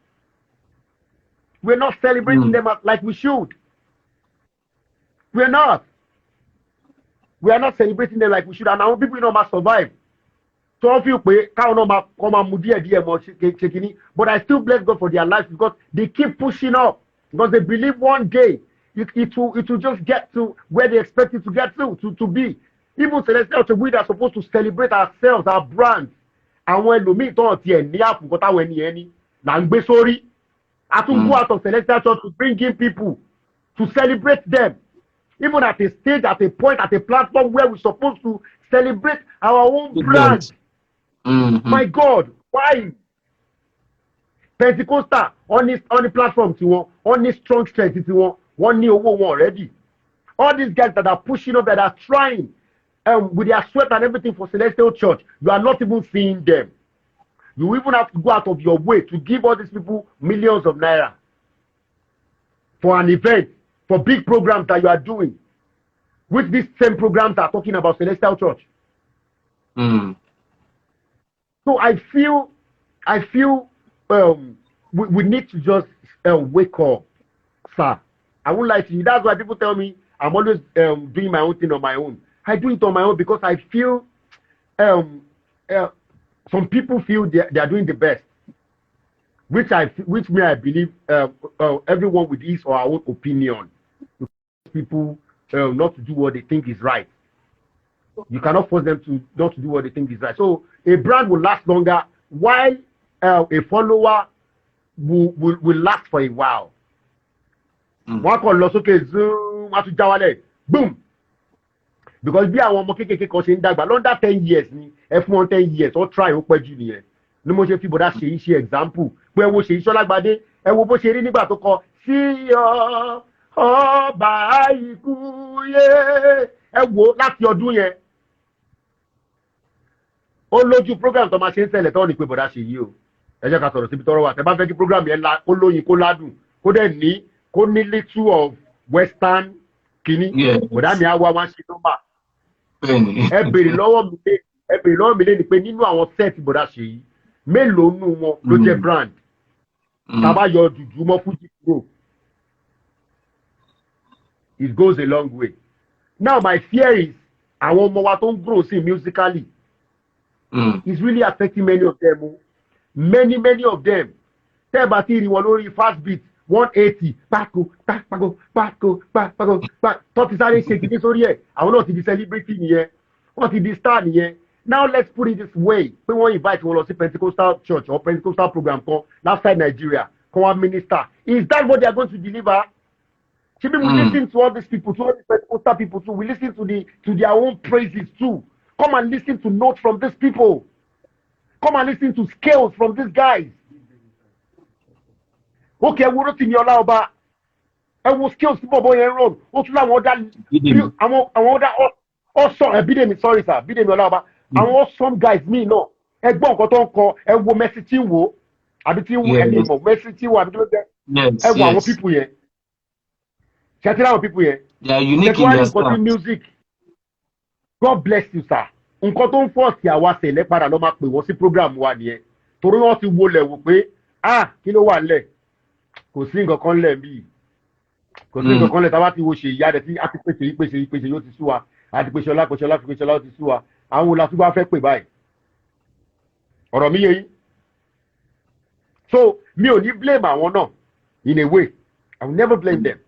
We're not celebrating them like we should. We're not. We are not celebrating them like we should. And our people must survive. So I feel but I still bless God for their lives because they keep pushing up. Because they believe one day it will just get to where they expect it to get to be. Even Celestial Church, we are supposed to celebrate ourselves, our brands. And when we meet on the end, I to go out of Celestial Church to bring in people to celebrate them. Even at a stage, at a point, at a platform where we're supposed to celebrate our own brand. My God, why? Pentecostal on the platform on this strong strength one new one already. All these guys that are pushing up, that are trying with their sweat and everything for Celestial Church, you are not even seeing them. You even have to go out of your way to give all these people millions of naira for an event, for big programs that you are doing, which these same programs are talking about Celestial Church. So I feel we need to just wake up, sir. I won't lie to you. That's why people tell me I'm always doing my own thing on my own. I do it on my own because I feel some people feel they are doing the best, which I believe everyone with his or our own opinion. People not to do what they think is right. You cannot force them to not to do what they think is right. So a brand will last longer while a follower will last for a while. Wọ́n kàn lọ sókè zoom wọ́n tún já wálẹ̀ boom. Because bí àwọn ọmọ kékeré kan ṣe ń dàgbà lọ́ndà 10 years ni ẹ fún wọn 10 years ó try ó pẹ́ jù nìyẹn. Ní mo ṣe fi bọ̀dá ṣe iṣẹ́ example pé ẹ wo Ṣèyí Ṣọ́lágbadé ẹ wo bó ṣe rí nígbà tó kọ sí ọba ikú yé ẹ wo láti ọdún yẹn. Ó lójú program tó máa ṣe ń ṣẹlẹ̀ tó ní pé bọ̀dá ṣe yìí o ẹ jẹ́ ká sọ̀rọ̀ síbi tọ́rọ̀ wà tẹ́ bá fẹ́ kí program yẹn kó lóyin kó ládùn kó dẹ̀ ní kó ní little of western kìíní bọ̀dá mi á wá wá ṣe nọ́mbà. Ẹ béèrè lọ́wọ́ mi lé ni pé nínú àwọn set bọ̀dá ṣe yìí mélòó nù wọn ló jẹ́ brand tàbá yọ jùjú mọ́ Fuji kúrò. It goes a long way. Now my fear is àwọn ọmọ wa tó ń grow sí musically. It's really affecting many of them. Many of them. Tẹ́ bá ti rí wọn lórí fast beat 180 pàkó tó ti sáré ṣe kìíní sórí ẹ̀ àwọn náà ti di celebrity nìyẹn wọ́n ti di star nìyẹn Now let's put it this way. We want to invite one of the Pentecostal church or Pentecostal program called outside Nigeria, come minister. Is that what they are going to deliver? Should we listen to all these people, to all these Pentecostal people too? We listen to their own praises too. Come and listen to notes from these people. Come and listen to scales from these guys. Okay, we wrote in your Laoba. And we skills people boy and run. What's that? Other also Bidemi, sorry, sir. Bidemi Laoba. And what some guys me no. Egbon koton ko ewo message wo. Abiti wo animo message wo abiti yes. Ewo people here. Chatting people here. They are unique in their style. Music. God bless you, sir. Nǹkan tó ń fọ́ọ̀sì àwa ṣẹlẹ̀ padà ló máa pè wọ́n sí program wa nìyẹn torí wọ́n ti wọlé wò pé kí ló wà lẹ̀ kò sí nǹkan kan lẹ̀ bíi kò sí nǹkan kan lẹ̀ táwa ti wo ṣe ìyá rẹ̀ tí a ti pèsè yóò ti sú wa a ti pèsè ọlá ó ti sú wa àwọn wo la tún bá fẹ́ pè báyìí ọ̀rọ̀ mi yé yín so mi ò ní blame àwọn náà in a way I will never blame them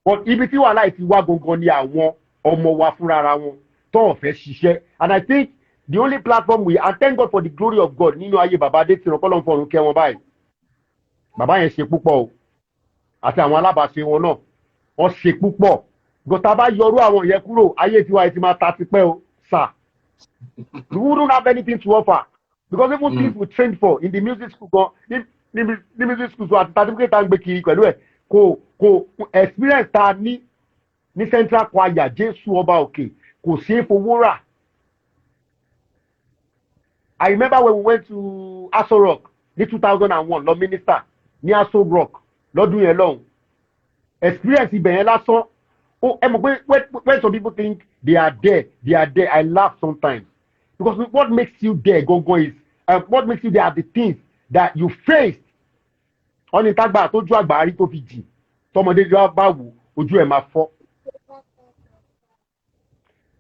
but ibi tí wàhálà yìí ti wá gangan ni àwọn ọmọ wa fúnra ara wọn tó fẹ́ ṣiṣẹ́ and I think the only platform we and thank God for the glory of God nínú ayé bàbá Adétìrán kọ́lọ́n fọ̀run kẹ́ wọn báyìí bàbá yẹn ṣe púpọ̀ o àti àwọn alábàáṣe wọn náà wọ́n ṣe púpọ̀ gọ́tà bá yọrú àwọn yẹn kúrò ayé tiwa yìí ti máa ta tipẹ́ o sir we wouldn't have anything to offer because even things we trained for in the music school gan ní music school àti certificate tá à ń gbé kiri pẹ̀lú ẹ̀ kò experience tá a ní central choir Jésù ọba òkè kò ṣeé fowó rà. I remember when we went to Aso Rock ní 2001 lọ minister ní Aso Rock lọ́dún yẹn lọ́hùn experience ibẹ̀ yẹn lásán ẹ mọ̀ pé when some people think they are there I laugh sometimes because what makes you there gangan is what makes you there are the things that you faced ọ̀nì tágbà tójú àgbárí tó fi jì tọmọdé yóò bá wù ojú ẹ̀ máa fọ́.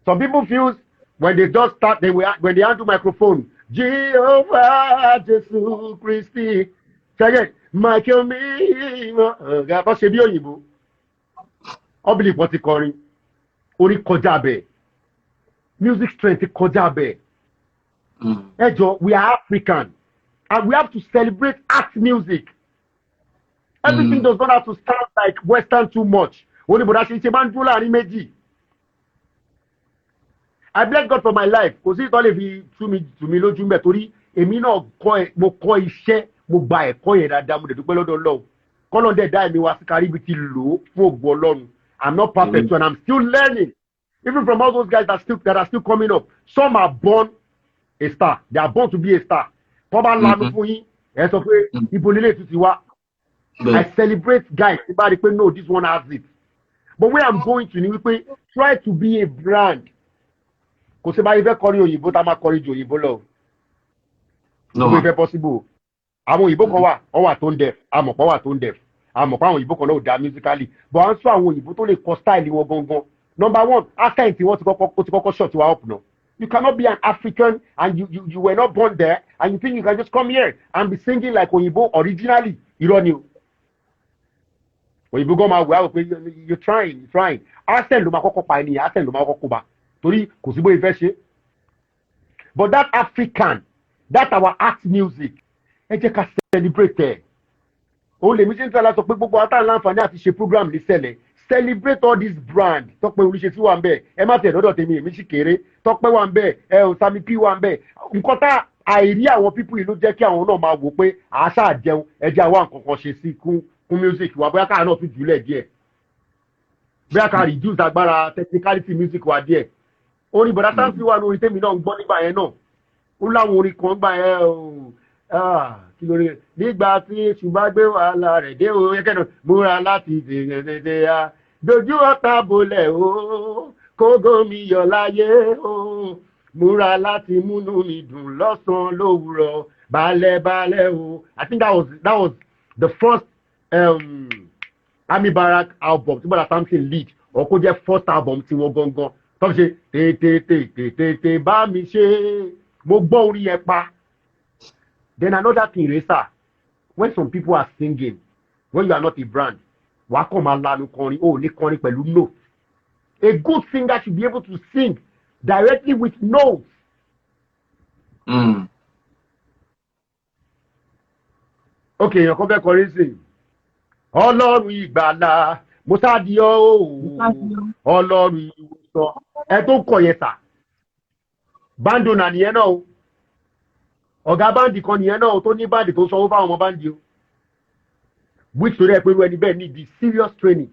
Some people feel when they just start, when they handle microphone, Jehovah Jesus Christi. Second, Michael me, God ṣe bí òyìnbó. Obìnrin pọ̀ ti kọrin, orin kọjá bẹ́ẹ̀, music strength kọjá bẹ́ẹ̀. Ẹ jọ̀ọ́, we are African and we have to celebrate art music. Everything does not have to sound like Western too much. Oníbòdà ṣe máa ń dúró láàrin méjì. I bless God for my life. Kò sí ìtọ́ lè fi tú mi lójú mẹ́ torí èmi náà mo kọ́ iṣẹ́ mo gba ẹ̀kọ́ yẹn dáadáa mo dẹ̀ dúpẹ́ lọ́dọ̀ Ọlọ́run. Kọ́lọ́n dẹ̀ dá èmi wá sí Káríbì ti lò ó fún ògo Ọlọ́run. I'm not perfect and I'm still learning. Even from all those guys that are still coming up. Some are born a star. They are born to be a star. Tọ́ bá lanu fún yín, ẹ sọ pé ibo nílé ètò ti wá. I celebrate guys. Tí bá rí pé no, this one has it. But where I'm going to ni wípé try to be a brand. Kò sí báyìí fẹ́ kọrin òyìnbó tá a máa kọrin ju òyìnbó lọ. Kò fẹ́ possible. Àwọn òyìnbó kan wà tó ń def, àmọ̀pọ̀ wà tó ń def, àmọ̀pọ̀ àwọn òyìnbó kan náà ò dá musically. But à ń sọ àwọn òyìnbó tó lè kọ style wọn gangan. Number one, accent tí wọ́n ti kọ́kọ́ short wa up now. You cannot be an African and you were not born there and you think you can just come here and be singing like òyìnbó originally. Irọ́ ni o. Òyìnbó gan máa wẹ̀ àwọn pé you're trying. Accent ló máa kọ́kọ́ pa ẹni yẹn, accent ló máa kọ́kọ́ ba. Torí kò sí bóyá ìfẹ́ ṣe but that African that our art music ẹ jẹ́ ká celebrate ẹ̀ òun lèmi ṣe ń tẹ́lá sọ pé gbogbo àtàwọn láǹfààní àti ṣe program ní sẹ́lẹ̀ celebrate all this brand Tọ́pẹ́ Oríṣẹ́ sí wà ń bẹ̀ ẹ má tẹ̀ lọ́dọ̀ tèmi èmi sì kéré Tọ́pẹ́ wà ń bẹ̀ Sami P wà ń bẹ̀ nǹkan tá àìrí àwọn pípù yìí ló jẹ́ kí àwọn náà máa wò pé àṣà jẹun ẹja wà nǹkan kan ṣe sí kún music wa bóyá káà náà tún jùlẹ̀ díẹ̀ bóyá ká reduce agbára technicality music wa díẹ̀ orin bọ̀dá sáǹsì wà ní orin tèmi náà ń gbọ́ nígbà yẹn náà ó láwọn orin kan gbà yẹn kí lórí rẹ̀ nígbà tí ṣùgbọ́n gbé wàhálà rẹ̀ dé o yẹ́kẹ́ náà múra láti dèdèdè dojú ọ̀tá bolẹ̀ o kógó mi yọ̀ láyé o múra láti múnú mi dùn lọ́sàn-án lówùrọ̀ balẹ̀ o. I think that was the first Army Barrack album tí bọ̀dá sáǹsì lead or kó jẹ́ first album tí wọ́n gangan. Tọ́bi ṣe tètè bá mi ṣe mo gbọ́ orí yẹn pa. Then another thing rẹ̀ sà when some people are singing when you are not a brand wàá kàn máa lanu kọrin ó ní kọrin pẹ̀lú notes. A good singer should be able to sing directly with notes. Mm. Okay, èèyàn kan fẹ́ kọrin sí i. Ọlọ́run ìgbàlà mo sáàdì ọ́ o ọlọ́run ìwòsàn ẹ tó kọ yẹn sà báńdò nà nìyẹn náà o ọ̀gá báńdì kan nìyẹn náà o tó ní báńdì tó sanwó fáwọn ọmọ báńdì o which torí ẹ pé irú ẹni bẹ́ẹ̀ ní di serious training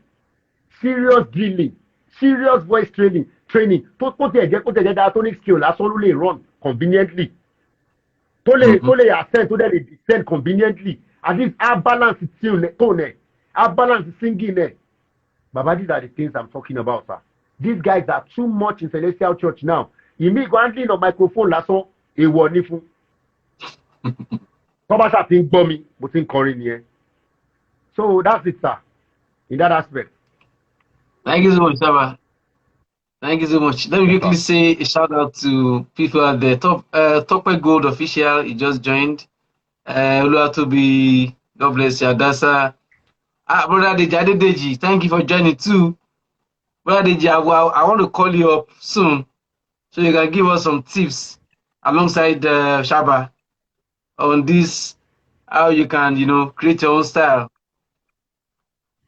serious drilling serious voice training tó tẹ̀ jẹ́ diatonic skill lásán ló lè run conveniently tó lè ascend tó dẹ̀ lè descend conveniently at least á balance tone ẹ̀ á balance singing ẹ̀. Baba, these are the things I'm talking about, sir. These guys are too much in Celestial Church now. Ìmí handling of microphone lásán èèwọ̀ ní fún. Tọ́ba ṣáà ti ń gbọ́ mi, mo ti ń kọrin nìyẹn. So that's it, sir, in that aspect. Thank you so much, Shaba. Thank you so much. Let me quickly say a shout out to people at the Top Gold official. He just joined. Oluwatobi, God bless you. Adasa. Brother Deji, thank you for joining too. Brother Deji, I want to call you up soon so you can give us some tips alongside Shaba on this, how you can, create your own style.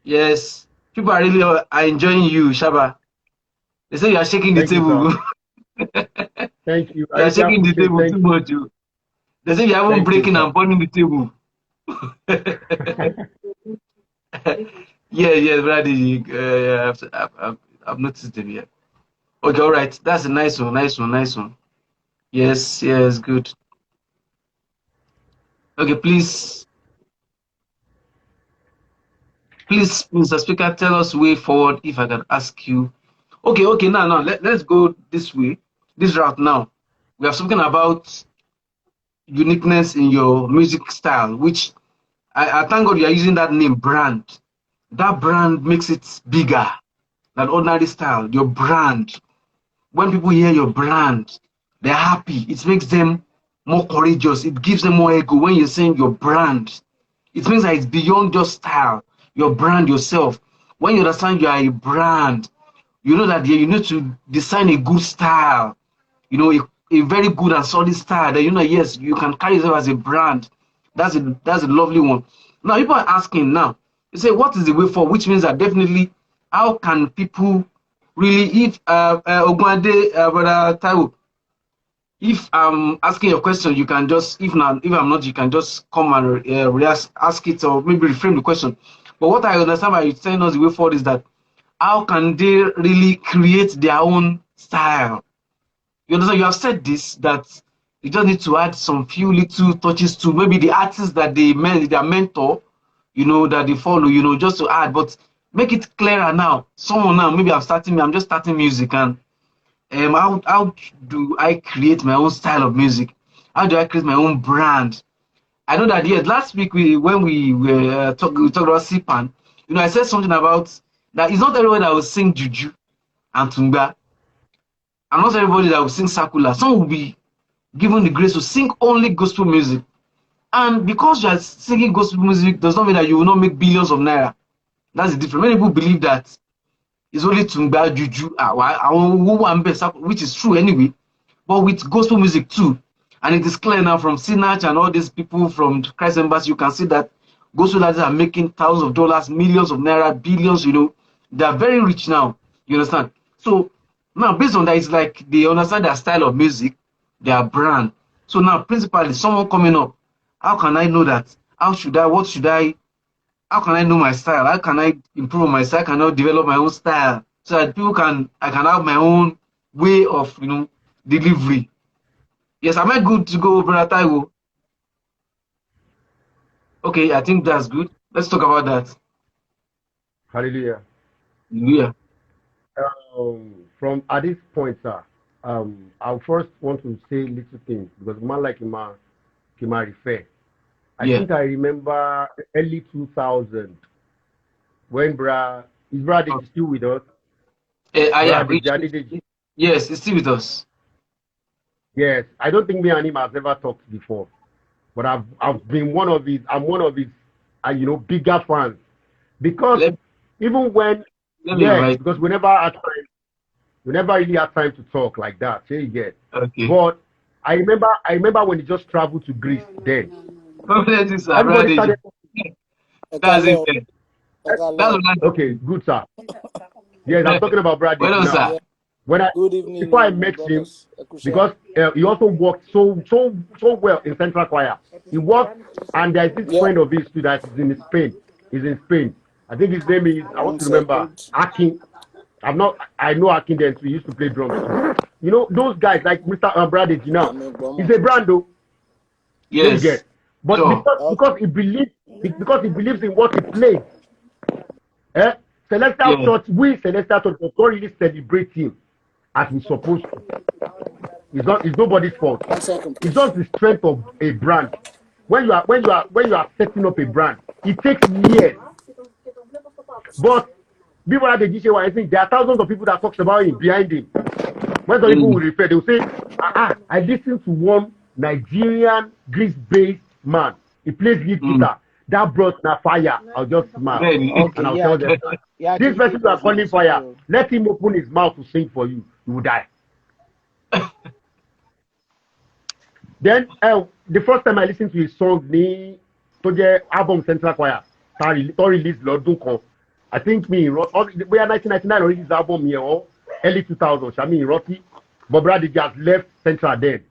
Yes, people are really are enjoying you, Shaba. They say you are shaking the table. Thank you. You are shaking the table too much. They say you are even breaking and burning the table. Yeah, brother. I've noticed them here. Okay, all right. That's a nice one. Yes, good. Okay, please, Mr. Speaker, tell us way forward if I can ask you. Okay, now, let's go this way, this route now. We have spoken about uniqueness in your music style, which I thank God you are using that name, brand. That brand makes it bigger than ordinary style. Your brand. When people hear your brand, they're happy. It makes them more courageous. It gives them more ego when you're saying your brand. It means that it's beyond just style. Your brand yourself. When you understand you are a brand, you know that you need to design a good style. A very good and solid style that yes, you can carry yourself as a brand. That's a lovely one. Now people are asking now, they say what is the way forward, which means that definitely how can people really, if Ogunade, brother Taiwo, if I'm asking your question, you can just, if I'm not, you can just come and ask it or maybe reframe the question. But what I understand by you telling us the way forward is that how can they really create their own style? You understand? You have said this, that you just need to add some few little touches to maybe the artists that their mentor, that they follow, just to add, but make it clearer now. Someone now, maybe I'm just starting music, and how do I create my own style of music? How do I create my own brand? I know that last week when we were we talked about Sipan, I said something about that it's not everyone that will sing juju and tumba, and not everybody that will sing sakula. Some will be given the grace to sing only gospel music. And because you are singing gospel music does not mean that you will not make billions of naira. That's the difference. Many people believe that it's only tumba, juju, which is true anyway. But with gospel music too, and it is clear now from Sinach and all these people from Christ Embassy, you can see that gospel artists are making thousands of dollars, millions of naira, billions. They are very rich now. You understand? So now, based on that, it's like they understand their style of music, their brand. So now, principally, someone coming up, how can I know that? How can I know my style? How can I improve my style? Can I develop my own style so that I can have my own way of, delivery? Yes, am I good to go, Brother Taiwo? Okay, I think that's good. Let's talk about that. Hallelujah. Yeah. From at this point, sir, I first want to say little things because man like him refer. I think I remember early 2000 when is brother still with us? Yes, he's still with us. Yes, I don't think me and him has ever talked before, but I'm one of his bigger fans because even when because we never really had time to talk like that. You get, okay. But I remember when he just traveled to Greece. Then God bless you, sir. Brother everybody Deji. started. That's it. Then. That's what I Okay, good sir. Yes, I'm talking about Brad Well Deji done, now. sir. When I Good evening, before I my met him, brothers. Ekusha. because he also worked so well in Central Choir. He worked, and there's this Yeah, friend of his too that is in Spain. He's in Spain. I think his name is, I want one to remember, second. Akin. I know Akin then too. He used to play drums too. You know those guys like Mr. Brady now. I'm a He's Bomo. a brand though. They Yes. get, but Sure. because he believes in what he plays. Eh? Celestial Yeah. Church, we Celestial Church, don't really celebrate him as we're supposed to. It's nobody's fault. One second, It's please. just the strength of a brand. When you are setting up a brand, it takes years. But people like the GC, I think there are thousands of people that talks about him behind him. When some people will Mm. refer, they will say, I listened to one Nigerian Greece-based man. He plays lead Mm. guitar. That brought na fire. I'll just smile Really. and Okay, I'll yeah, tell them, yeah, this actually person you are does now. calling fire, So, let him open his mouth to sing for you. You will die. Then the first time I listened to his song ní tó jẹ́ album Central Choir tó release lọ́dún kan, I think me bóyá 1999 release his album yẹn or early 2000 ṣàmì ìrántí, but Brad Deji has left Central then.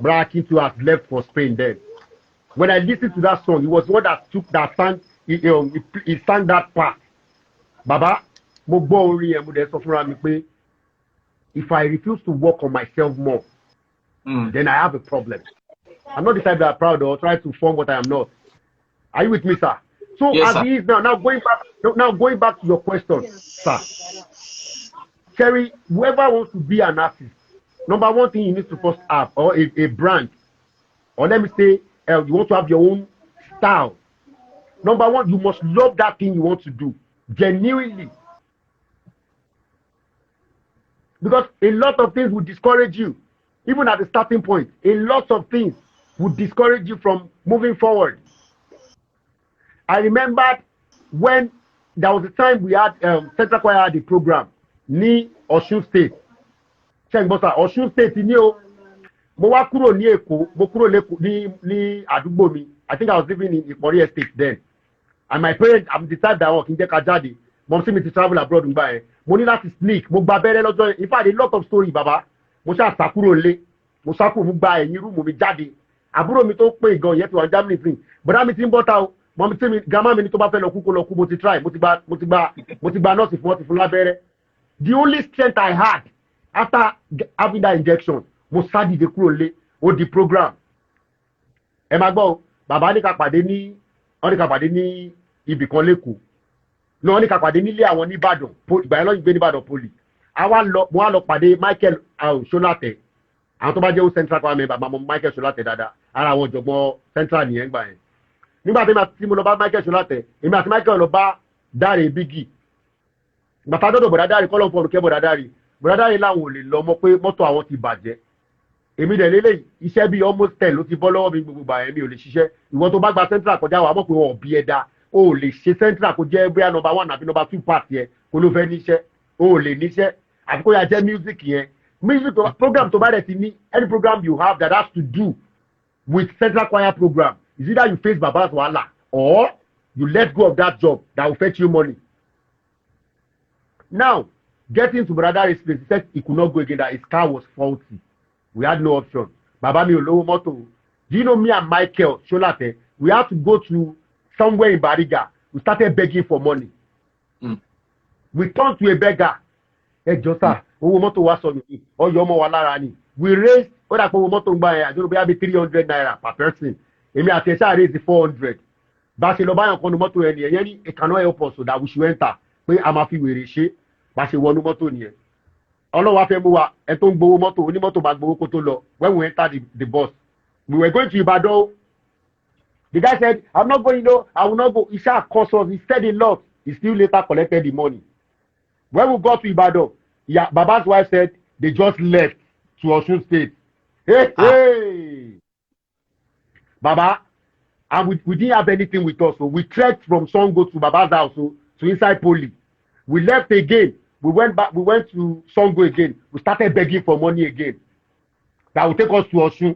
Brad Akintu has left for Spain then. When I listened to that song, he was the one that sang he sang that part. Baba, mo gbọ́ orin yẹn mo dẹ̀ sọ fúnra mi pé if I refuse to work on myself more, Mm. then I have a problem. I'm not the type that are proud or try to form what I am not. Are you with me, sir? So Yes, as sir. he is now going back to your question, sir. Cherry, whoever wants to be an artist, number one thing you need to first have, or a brand, or let me say, you want to have your own style. Number one, you must love that thing you want to do genuinely, because a lot of things will discourage you, even at the starting point. A lot of things would discourage you from moving forward. I remembered when there was a time we had Central Choir had a program ní Ọ̀ṣun State. Ṣẹ́gbọ́sà Ọ̀ṣun State ní o. Mo wá kúrò ní Èkó, mo kúrò ní àdúgbò mi. I think I was living in Ìpọ̀rí Estate then. And my parents, I'm the type that wọn kì í jẹ́ ká jáde. Mom sí mi ti travel abroad nígbà yẹn. Mo ní láti sneak, mo gba abẹ́rẹ́ lọ́jọ́ yẹn. In fact, a lot of story bàbá. Mo ṣáà sá kúrò lé. Mo sá kúrò mo gba ẹ̀yìn rúùmù mi jáde. Àbúrò mi tó pé gan yẹn ti wà Germany sí. Bọ̀dá mi ti ń bọ́ta o. Mọ̀mí tí mi grandma mi ní tó bá fẹ́ lọ kú kó lọ kú, mo ti try, mo ti gba nọ́ọ̀sì fún wọn ti fún lábẹ́rẹ́. The only strength I had after having that injection, mo sá dìde kúrò lé, ó di program. Ẹ máa gbọ́ o, bàbá ní ká pàdé ní ibì kan lẹ́kọ̀ọ́. Ní wọ́n ní ká pàdé nílé àwọn nìbàdàn, ìgbà yẹn lọ́yìn gbé nìbàdàn poli. Mo wá lọ pàdé Michael Ṣọlátẹ. Àwọn tó bá jẹ́ Central Choir member, màmá Michael Ṣọlátẹ dáadáa. Ara àwọn ọ̀jọ̀gbọ́n Central nìyẹn gbà yẹn. Nígbà tí mo lọ bá Michael Ṣọlátẹ, èmi àti Michael lọ bá Dáre Bígì. Bàtà dọ́dọ̀ bọ̀dá Dáre kọ́ ló ń fọ̀rọ̀ kẹ́ bọ̀dá Dáre. Bọ̀dá Dáre láwọn ò lè lọ mọ́ pé mọ́tò àwọn ti bàjẹ́. Èmi dẹ̀ lélẹ̀ iṣẹ́ bíi almost 10 ló ti bọ́ lọ́wọ́ mi gbogbo gbà yẹn mi ò lè ṣiṣẹ́. Ìwọ tó bá gba Central kọjá wà mọ̀ pé wọn ò bí ẹ̀dá. O ò lè ṣe Central kó jẹ́ bóyá number 1 àbí number 2 part yẹn kó ló fẹ́ níṣẹ́. O ò lè níṣẹ́. Àfi kó yà jẹ́ music yẹn. Music program tó bá dẹ̀ ti ní any program you have that has to do with Central Choir program is either you face Baba's wahala or you let go of that job that will fetch you money. Now, getting to Brother Dare's place, he said he could not go again, that his car was faulty. We had no option. Baba mi ò lówó mọ́tò. Do you know me and Michael Ṣọlátẹ, we had to go to somewhere in Bariga. We started begging for money. Mm. We turned to a beggar. Ẹ jọ̀ọ́ sà, owó mọ́tò wa sọnù ni, ọyọ ọmọ wa lára ni. We raised, ó dà pé owó mọ́tò ń gbà yẹn, àjọyọ̀ bóyá bí 300 naira per person. Èmi àti ẹ̀ṣá raise 400. Bá ṣe lọ báyọ̀ kan nu mọ́tò ẹni ẹ̀yẹ́ ní it cannot help us so that we should enter pé a máa fi wèrè ṣe bá ṣe wọnú mọ́tò nìyẹn. Ọlọ́wà fẹ́ mú wa ẹ tó ń gbowó mọ́tò onímọ́tò bá gbowó kó tó lọ when we enter the bus. We were going to Ibadan. The guy said, I'm not going, no, I will not go. He shall cost us. He said a lot. He still later collected the money. When we got to Ibadan, yeah, Baba's wife said they just left to Osun State. Hey, hey! Baba, and we didn't have anything with us. So we trekked from Songo to Baba's house, so to inside Poli. We left again. We went back. We went to Songo again. We started begging for money again. that will take us to Osun.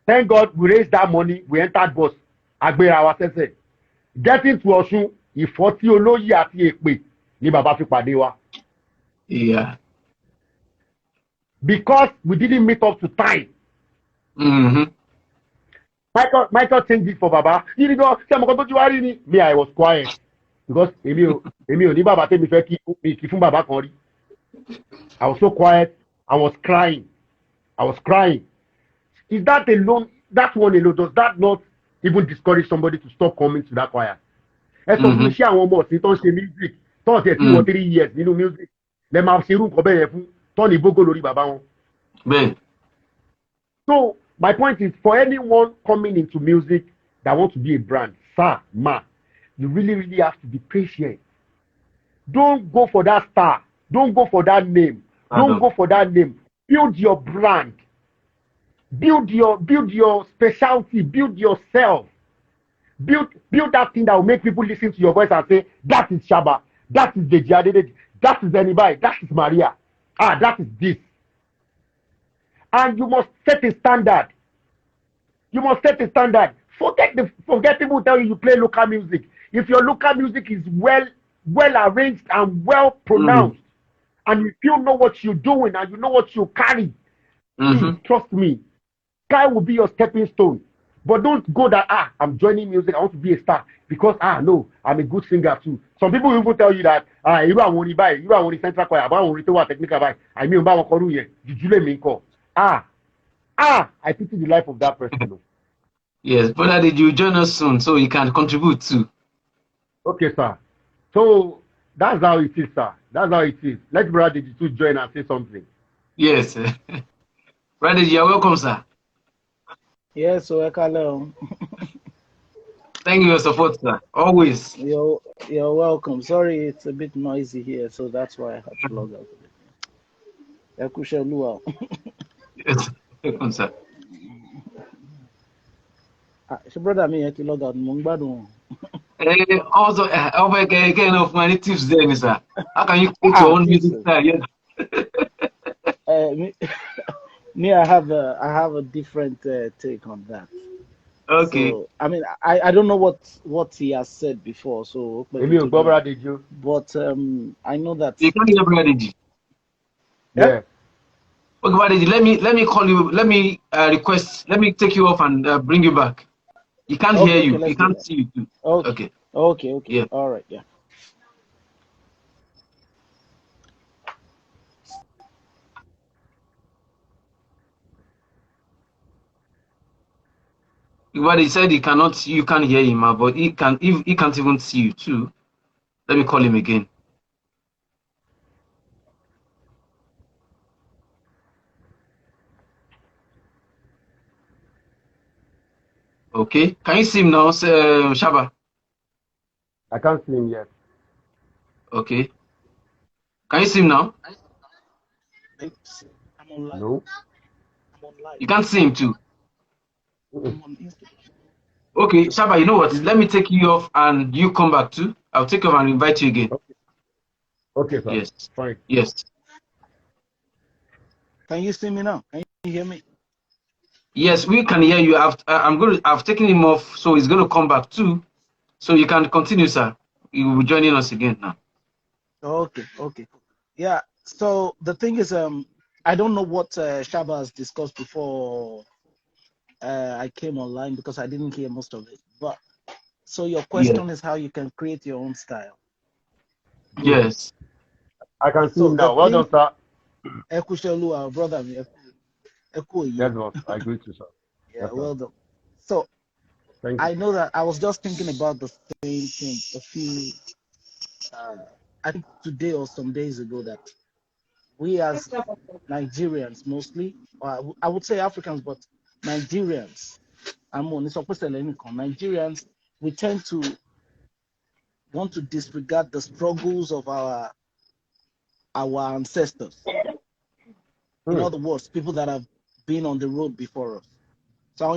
Thank God we raised that money, we entered bus. Agbera wa sẹ́sẹ̀. Getting to Osun, ìfọ́tí olóyè àti èpè ni bàbá fi pàdé wa. Yeah. Because we didn't meet up to time. Michael changed it for Baba. You know, me, I was quiet. Because èmi ò ní bàbá tèmi fẹ́ kí fún bàbá kan rí. I was so quiet. I was crying. Is that alone, that one alone, does that not even discourage somebody to stop coming to that choir? Ẹ sọ fún mi ṣé àwọn ọmọ ọ̀sìn tó ń ṣe music tó ń tẹ̀ sí wọ 3 years nínú music lẹ máa ṣe irú nǹkan bẹ́ẹ̀ yẹn fún tó ní gbogbo lórí bàbá wọn. Bẹ́ẹ̀. So my point is, for anyone coming into music that wants to be a brand, sir, ma, you really, really have to be patient. Don't go for that star. Don't go for that name. Don't go for that name. Build your brand. Build your specialty. Build yourself. Build that thing that will make people listen to your voice and say, that is Shaba. That is Deji Adede. That is anybody. That is Maria. That is this. And you must set a standard. Forget people tell you play local music. If your local music is well arranged and well pronounced, and if you know what you're doing and you know what you carry, please, trust me, sky will be your stepping stone. But don't go that, I'm joining music, I want to be a star. Because, no, I'm a good singer too. Some people even tell you that, you don't want to buy, you don't want to central choir, I want to technical buy. I mean, I pity the life of that person. Yes, brother, did you join us soon so you can contribute too? Okay, sir. So that's how it is, sir. That's how it is. Let brother Deji join and say something. Yes. Brother, you're welcome, sir. Yes, so hello. Thank you for your support, sir. Always. You're welcome. Sorry, it's a bit noisy here, so that's why I had to log out. Yes, welcome, sir. Brother, me I log out. Also, again of my tips there, sir. How can you put your own music style? Yes. Me, I have a different take on that. Okay. So, I mean, I don't know what he has said before. So, but I know that you can't hear Brother Deji. Yeah. Okay, Brother Deji, let me call you. Let me request. Let me take you off and bring you back. He can't hear you. He can't see you too. Okay. Yeah. All right. Yeah. But he said he cannot. You can't hear him, but he can. He can't even see you too. Let me call him again. Okay. Can you see him now, Shaba? I can't see him yet. Okay. Can you see him now? I'm online. No. I'm online. You can't see him too. I'm on Instagram. Okay, Shaba, you know what? Let me take you off and you come back too. I'll take you off and invite you again. Okay, sir. Yes. Fine. Yes. Can you see me now? Can you hear me? Yes, we can hear you. I've taken him off, so he's going to come back too. So you can continue, sir. He will be joining us again now. Okay. Yeah. So the thing is, I don't know what Shaba has discussed before I came online because I didn't hear most of it. But so your question is how you can create your own style. Yes. I can see him now. Well done, sir. Our brother. Yes, boss. I agree to, sir. Yeah, Yes, well done. So thank you. I know that I was just thinking about the same thing a few, I think today or some days ago, that we as Nigerians mostly, or I would say Africans, but Nigerians, Nigerians, we tend to want to disregard the struggles of our ancestors. In other words, people that have been on the road before us. So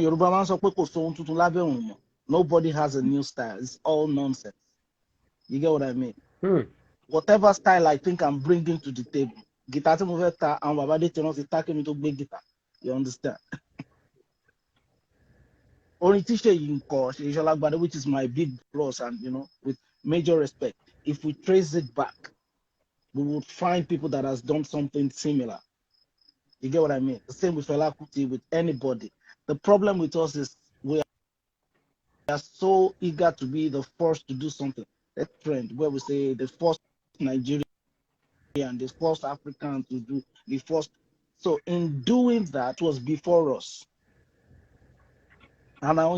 nobody has a new style. It's all nonsense. You get what I mean? Whatever style I think I'm bringing to the table, guitar tí mo fẹ́ ta àwọn bàbá dé tí wọ́n ti ta kí mi tó gbé guitar. You understand? Orin tí Ṣèyí ń kọ, Ṣèyí Ṣọlágbadé, which is my big plus, and with major respect, if we trace it back, we would find people that has done something similar. You get what I mean? The same with Fela Kuti, with anybody. The problem with us is we are so eager to be the first to do something. That trend where we say the first Nigerian, the first African to do the first. So in doing that was before us. And now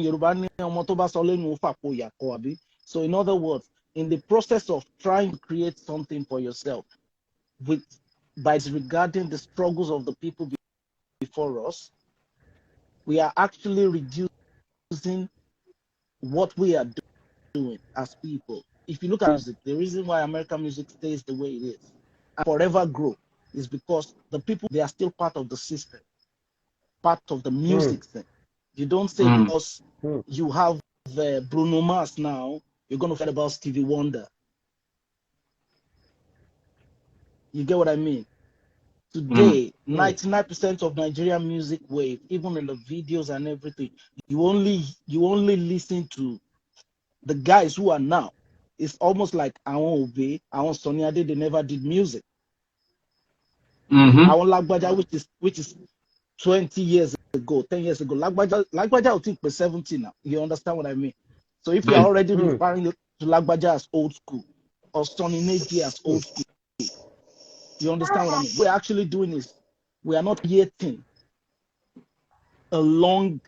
so in other words, in the process of trying to create something for yourself, by disregarding the struggles of the people before us, we are actually reducing what we are doing as people. If you look at music, the reason why American music stays the way it is and forever grow is because the people, they are still part of the system, part of the music thing. You don't say because you have Bruno Mars now, you're going to forget about Stevie Wonder. You get what I mean? Today, 99% of Nigerian music wave, even in the videos and everything, you only listen to the guys who are now. It's almost like Awon Obe, Awon Sonny Ade, they never did music. Awon Lagbaja, which is 20 years ago, 10 years ago. Lagbaja will think we're 70 now. You understand what I mean? So if you're already referring to Lagbaja as old school or Sonny Ade as old school, you understand what I mean? What we're actually doing is we are not creating a long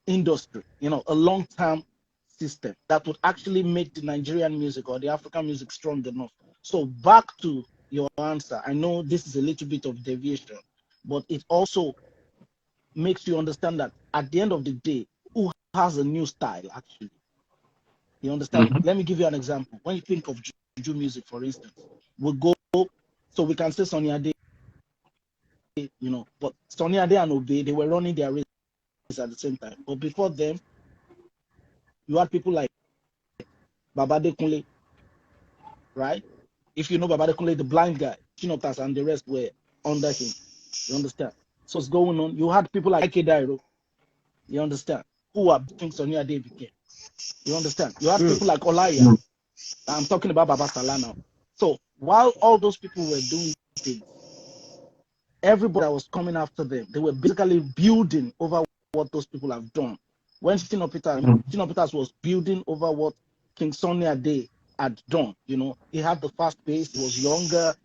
industry, a long-term system that would actually make the Nigerian music or the African music strong enough. So back to your answer, I know this is a little bit of deviation, but it also makes you understand that at the end of the day, who has a new style actually? You understand? Let me give you an example. When you think of Juju music, for instance, so we can say Sonny Ade, but Sonny Ade and Obe, they were running their race at the same time. But before them, you had people like Babade Kunle, right? If you know Babade Kunle, the blind guy, Chinotas and the rest were under him. You understand? So what's going on? You had people like Ike Dairo, you understand? Who are things Sonny Ade became. You understand? You had people like Olaya. I'm talking about Baba Salah now. So while all those people were doing things, everybody that was coming after them, they were basically building over what those people have done. When Shino Peters was building over what King Sonny Ade had done, he had the fast pace, he was younger,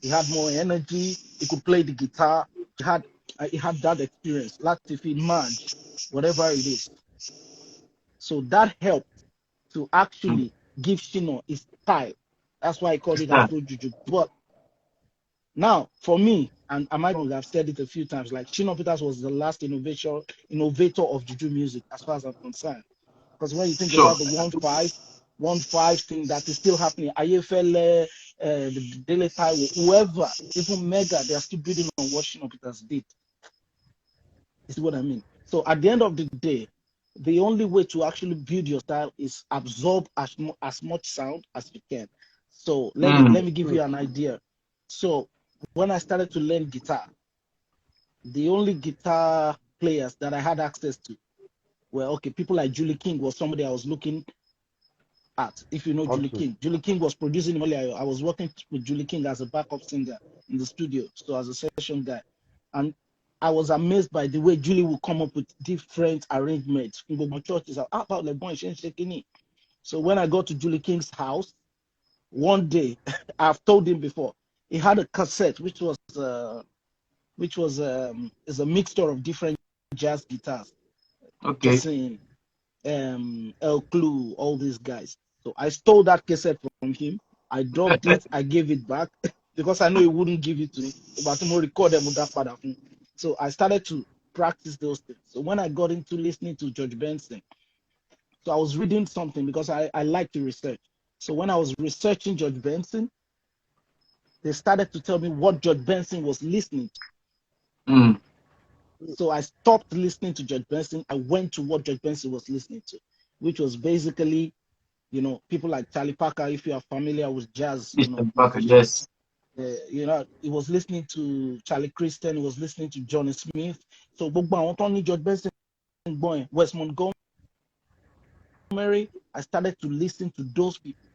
he had more energy, he could play the guitar, he had that experience, Latifi, Manj, whatever it is. So that helped to actually give Shino his style. That's why I called it Afro Juju. But now, for me, and I might have said it a few times, like Shino Peters was the last innovator of Juju music, as far as I'm concerned. Because when you think about the 1-5 thing that is still happening, Ayefele, the Dele Taiwo, whoever, even Mega, they are still building on what Shino Peters did. You see what I mean? So at the end of the day, the only way to actually build your style is absorb as much sound as you can. So let me give you an idea. So when I started to learn guitar, the only guitar players that I had access to were people like Julie King was somebody I was looking at. If you know Julie King, Julie King was producing. I was working with Julie King as a backup singer in the studio, so as a session guy, and I was amazed by the way Julie would come up with different arrangements. My churches are about the boy shaking. So when I got to Julie King's house, one day, I've told him before, he had a cassette which was is a mixture of different jazz guitars. Okay. Just El Clue, all these guys. So I stole that cassette from him. I dropped it. I gave it back because I know he wouldn't give it to me. But I'm gonna record them with that father. So I started to practice those things. So when I got into listening to George Benson, so I was reading something because I like to research. So when I was researching George Benson, they started to tell me what George Benson was listening to. So I stopped listening to George Benson. I went to what George Benson was listening to, which was basically, people like Charlie Parker, if you are familiar with jazz, Mr. Parker, yes. He was listening to Charlie Christian, he was listening to Johnny Smith. So gbogbo àwọn tó ní George Benson gbọ́n Wes Montgomery, I started to listen to those people.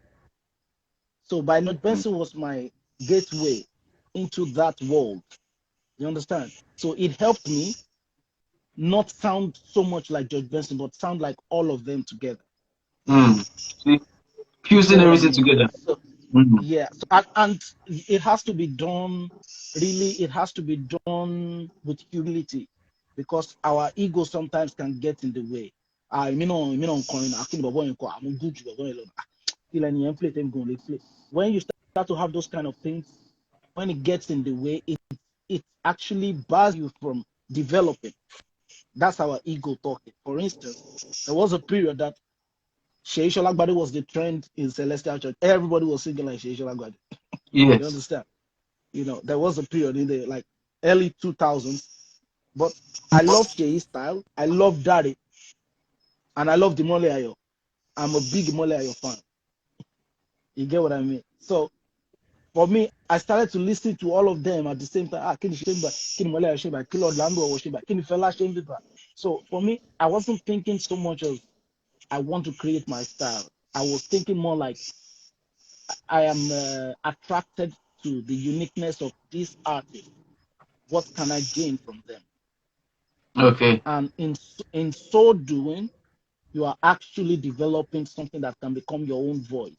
So by George Benson was my gateway into that world. You understand? So it helped me not sound so much like George Benson, but sound like all of them together. See, fusing everything together. So, yeah, so, and it has to be done, really, it has to be done with humility, because our ego sometimes can get in the way. When you start to have those kind of things, when it gets in the way, it actually bars you from developing. That's our ego talking. For instance, there was a period that Shei Sholagbade was the trend in Celestial Church. Everybody was singing like Shei Sholagbade. Yes. You understand? There was a period in the early 2000s, but I love Shei's style. I love Daddy, and I love the Mole Ayo. I'm a big Mole Ayo fan. You get what I mean? So for me, I started to listen to all of them at the same time. So for me, I wasn't thinking so much of I want to create my style. I was thinking more like I am attracted to the uniqueness of this artist. What can I gain from them? Okay. And in so doing, you are actually developing something that can become your own voice.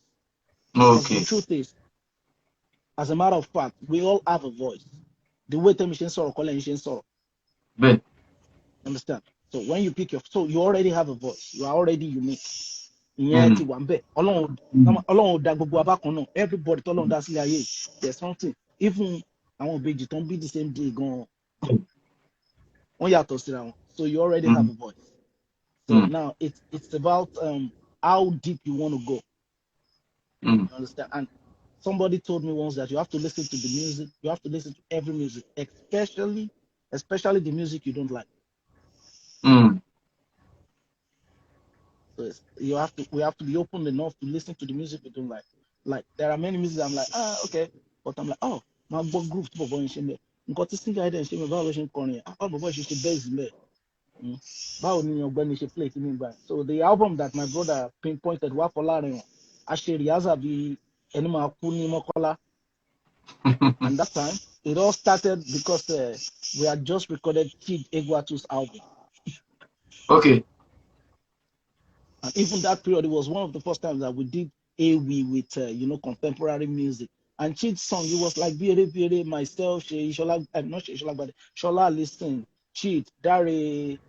Because the truth is, as a matter of fact, we all have a voice. The way Temishin Soro, Kolen Soro. But Understand? So when you pick you already have a voice. You are already unique. Everybody there's something. Even I won't be don't be the same day going. So you already have a voice. So now it's about how deep you want to go. You understand? And somebody told me once that you have to listen to the music. You have to listen to every music, especially the music you don't like. So we have to be open enough to listen to the music we don't like. Like there are many music I'm like, okay, but I'm like, oh, my group to boy in got to sing and shame about washing corner. Oh, boy, she should base me. So the album that my brother pinpointed what for Larry, actually has be Enima Kuni Mokola. And that time it all started because we had just recorded Kid Egwatu's album. Okay. And even that period, it was one of the first times that we did AWE with contemporary music. And Chid's song, it was like Biere, myself, Shola, not Shola, but Shola listen, Chid, Dare,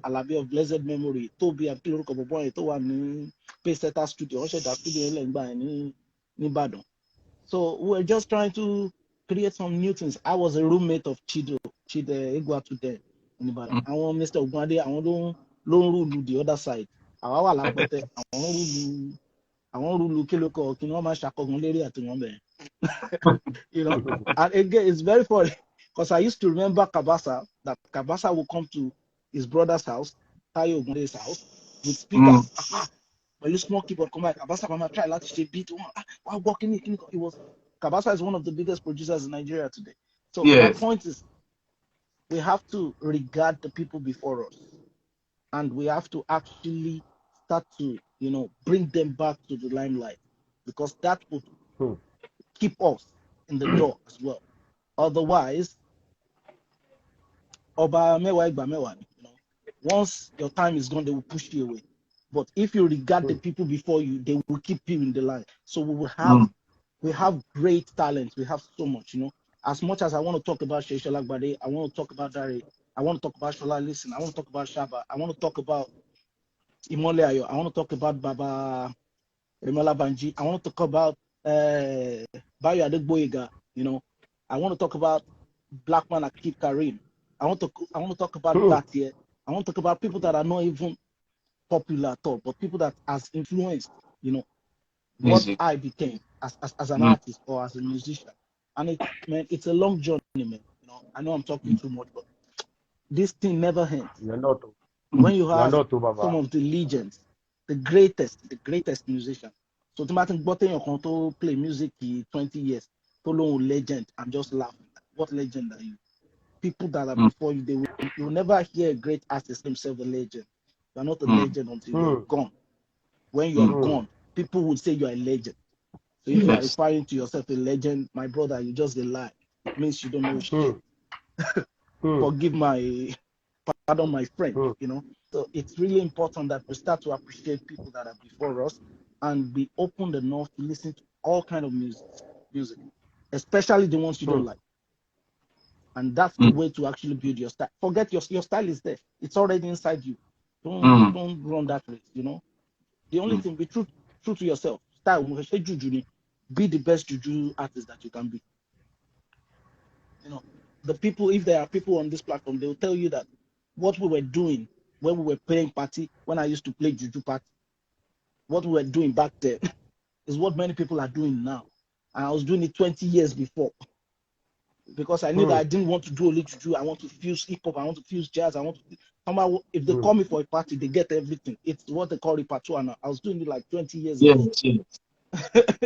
Alabi of blessed memory, Toby and Pilor Koboboy, Towan, Payseta Studio, that studio in Badon. So we were just trying to create some new things. I was a roommate of Chid Egwatu then in Badon. I want Mr. Ogwande, I want to the other side. Àwa wà lápẹtẹ àwọn rúlu kílókọ kí wọ́n máa ṣàkọgùn lérí àtìwọ́n bẹ̀rẹ̀. And again it's very funny because I used to remember that Kabasa would come to his brother's house, Tayo Ogunde's house, with speakers. Pẹ̀lú small keyboard come back, Kabasa máa try láti ṣe beat wọn gbọ́ kíní. Kabasa is one of the biggest producers in Nigeria today. So my point is we have to regard the people before us. And we have to actually start to, bring them back to the limelight, because that would keep us in the door as well. Otherwise, once your time is gone, they will push you away. But if you regard the people before you, they will keep you in the line. So we have great talent. We have so much, As much as I want to talk about Shei Sholagbade, I want to talk about Dari, I want to talk about Shola Listen, I want to talk about Shaba, I want to talk about Imole Ayo, I want to talk about Baba Remola Banji, I want to talk about Bayo Adegboyega, I want to talk about Blackman Akib Karim, I want to talk about Batia, I want to talk about people that are not even popular at all, but people that has influenced, what I became as an artist or as a musician. And it's a long journey, man. I know I'm talking too much, but this thing never ends. When you have some of the legends, the greatest musicians. So Martin Botten to play music 20 years. follow legend and just laugh. What legend are you? People that are before you, you will never hear a great artist himself a legend. You are not a legend until you are gone. When you are gone, people will say you are a legend. So if you are referring to yourself a legend, my brother, you just a lie. It means you don't know shit. Pardon my French, you know. So it's really important that we start to appreciate people that are before us and be open enough to listen to all kind of music, especially the ones you don't like. And that's the way to actually build your style. Forget your style is there. It's already inside you. Don't run that race, you know. The only thing, be true to yourself. Style, be the best juju artist that you can be. You know, the people, if there are people on this platform, they will tell you that what we were doing when we were playing party, when I used to play juju party, what we were doing back then is what many people are doing now. And I was doing it 20 years before. Because I knew that I didn't want to do only juju. I want to fuse hip hop. I want to fuse jazz. I want to somehow. If they call me for a party, they get everything. It's what they call repertoire now. I was doing it like 20 years ago.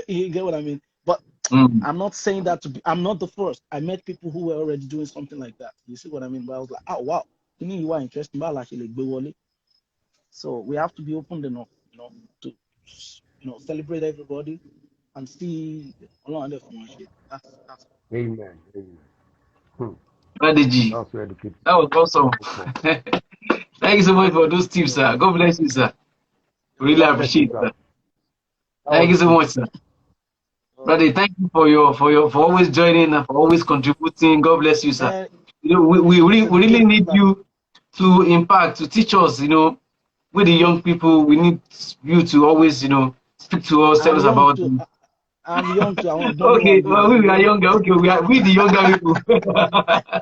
You get what I mean? But I'm not saying that to be. I'm not the first. I met people who were already doing something like that. You see what I mean? But I was like, oh wow, you are interesting. But like, so we have to be open enough, you know, to celebrate everybody and see along the that's Amen. Strategy. That's where the kids That was awesome. for. Thank you so much for those tips, sir. God bless you, sir. Really God bless you, appreciate it, sir. sir. That Thank was you so good. much, sir. Brother, thank you for always joining and for always contributing. God bless you, sir. man. You know, we really need you to impact, to teach us, you know, with the young people. We need you to always, you know, speak to us, tell us about them. I'm young too. I want Okay, well, we are younger. Okay, we the younger people.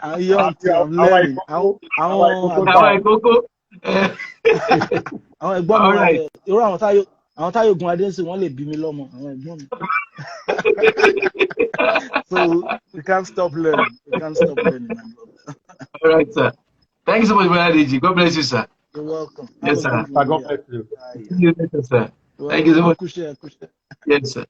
I'm young too. I'm Our learning. Ikoko Our time. Coco. Àwọn ẹ̀gbọ́n mi All wà right. bẹ́ẹ̀. Irú àwọn táyọ̀ gun adé ń sìn wọ́n lè bí mi lọ́mọ. Àwọn ẹ̀gbọ́n mi. So we can't stop learning. We can't stop learning, my brother. All right, sir. Thank you so much, Brother Deji. God bless you, sir. You're welcome. Have Yes, a sir. good God one. Yeah. bless you. See you later, sir. You're Thank you so welcome. much. Kushare. Yes, sir.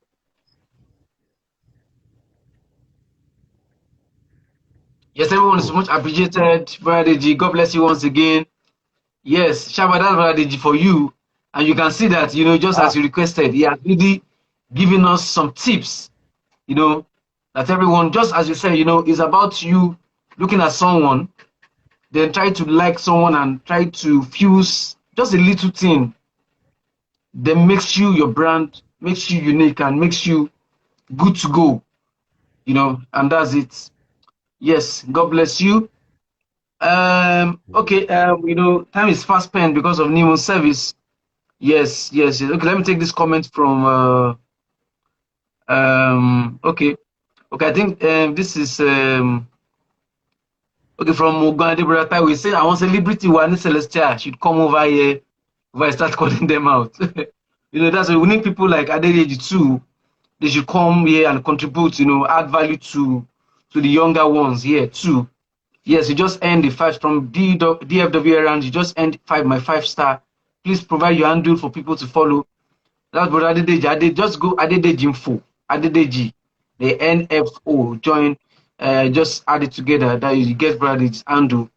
Yes, everyone is so much appreciated. Brother Deji, God bless you once again. Yes, Shaba, that's Brother Deji for you. And you can see that, you know, just as you requested, he has really given us some tips, you know, that everyone, just as you said, you know, is about you looking at someone, then try to like someone and try to fuse just a little thing, then makes you your brand, makes you unique, and makes you good to go, you know, and that's it. Yes, God bless you. Okay, you know, time is fast spent because of Nemo service. Yes. Okay, let me take this comment from okay. I think this is okay from Uganda Brata. We say I want celebrity one Celestia should come over here if I start calling them out. You know, that's why we need people like Adedeji too. They should come here and contribute, you know, add value to the younger ones here too. Yes, you just earned the five from DFW around. You just earned my 5 star. Please provide your handle for people to follow. That's brother Adedeji. Just go Adedeji info. Adedeji. The NFO. Join. Just add it together. That you get brother Adedeji's handle.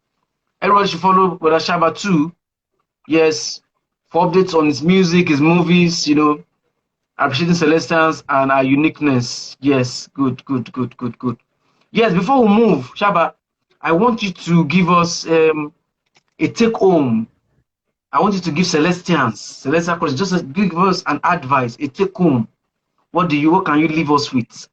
Everyone should follow brother Shaba too. Yes. For updates on his music, his movies, you know, appreciating Celestians and our uniqueness. Yes. Good. Yes, before we move, Shaba, I want you to give us a take home. I want you to give Celestial Cross, just give us an advice, a take home. What can you leave us with?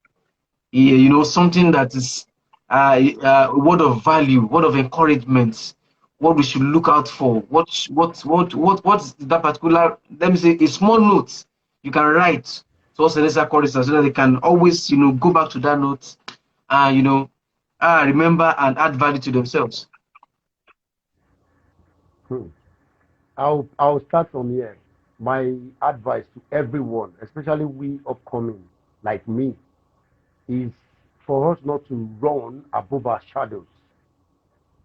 Yeah, you know, something that is a word of value, word of encouragement, what we should look out for. What's that particular, let me say, a small note you can write to us Celestial Choristers so that they can always, you know, go back to that note and, you know, remember and add value to themselves. I'll start from here. My advice to everyone, especially we upcoming like me, is for us not to run above our shadows.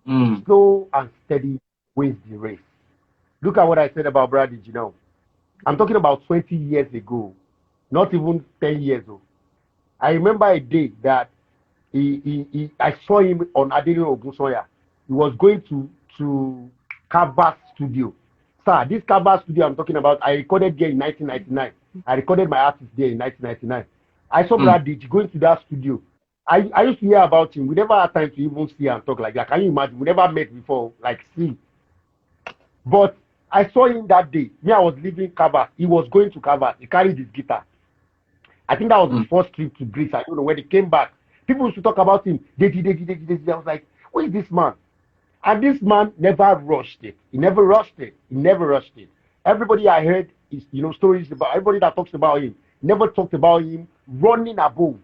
Slow and steady wins the race. Look at what I said about Bradage now. I'm talking about 20 years ago, not even 10 years old. I remember a day that I saw him on Adeola Ogunsoya. He was going to Kaba Studio. Sir, this Kaba Studio I'm talking about, I recorded there in 1999. I recorded my artist there in 1999. I saw Mm. Brad Ditch going to that studio. I used to hear about him. We never had time to even see and talk like that. Can you imagine? We never met before, like see. But I saw him that day. Me, I was leaving Kaba. He was going to Kaba. He carried his guitar. I think that was his Mm. first trip to Greece. I don't know when he came back. People used to talk about him. I was like, who is this man? And this man never rushed it. He never rushed it. He never rushed it. Everybody I heard is, stories about everybody that talks about him never talked about him running above.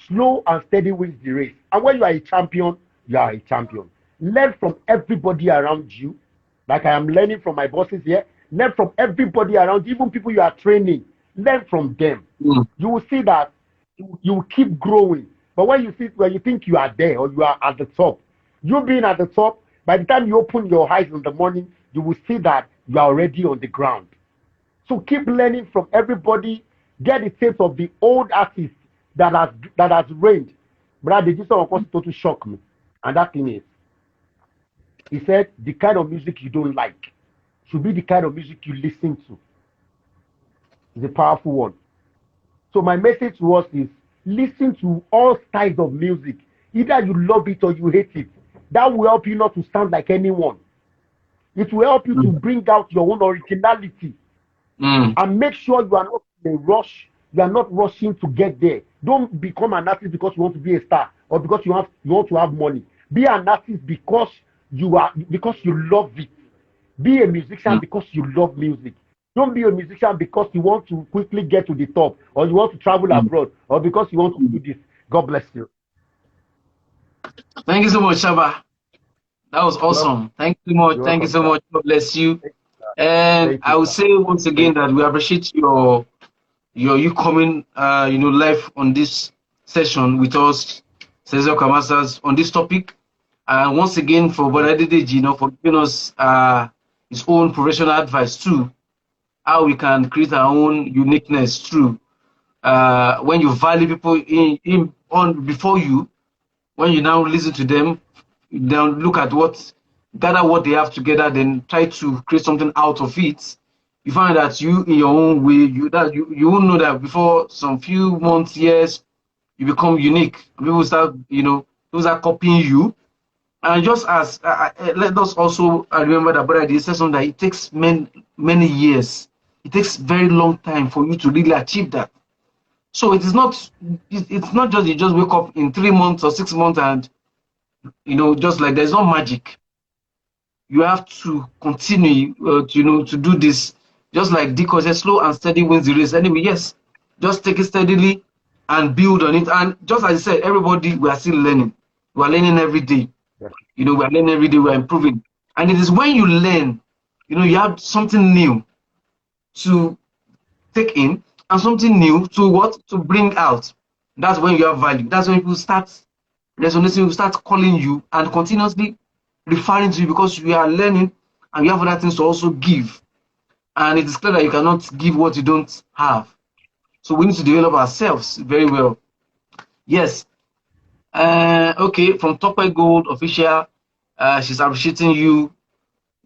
Slow and steady wins the race. And when you are a champion, you are a champion. Learn from everybody around you. Like I am learning from my bosses here. Learn from everybody around you, even people you are training. Learn from them. Mm. You will see that you will keep growing. But when you think you are there or you are at the top, you being at the top, by the time you open your eyes in the morning, you will see that you are already on the ground. So keep learning from everybody. Get the tapes of the old artists that has reigned. Brad, this one of course totally shocked me. And that thing is, he said the kind of music you don't like should be the kind of music you listen to. It's a powerful one. So my message to us is listen to all styles of music. Either you love it or you hate it. That will help you not to sound like anyone. It will help you to Mm. bring out your own originality Mm. and make sure you are not in a rush. You are not rushing to get there. Don't become an artist because you want to be a star or because you want to have money. Be an artist because you love it. Be a musician Mm. because you love music. Don't be a musician because you want to quickly get to the top or you want to travel Mm. abroad or because you want to do this. God bless you. Thank you so much, Shaba. That was Well, awesome. Thank you so much. you're Thank you welcome, so sir. much. God bless you. Thank And thank you, I will sir. say once Thank again that we appreciate you coming live on this session with us, Cesar Kamasas, on this topic. And once again for you. Brother Dedeji, for giving us his own professional advice too, how we can create our own uniqueness through when you value people in on before you, when you now listen to them, then look at gather what they have together, then try to create something out of it. You find that you, in your own way, you will know that before some few months, years, you become unique. People start, those are copying you. And just as let us also remember that brother, they said something that it takes many years. It takes very long time for you to really achieve that. So it's not just you just wake up in 3 months or 6 months and just like there's no magic. You have to continue to do this. Just like Deacon said, slow and steady wins the race. Anyway, yes, just take it steadily and build on it. And just as I said, everybody, we are still learning. We are learning every day. Yes, We are learning every day, we are improving. And it is when you learn, you have something new to take in and something new to bring out. That's when you have value. That's when people start resonating, will start calling you and continuously referring to you because you are learning and you have other things to also give. And it is clear that you cannot give what you don't have. So we need to develop ourselves very well. Yes. Okay, from Topper Gold official, she's appreciating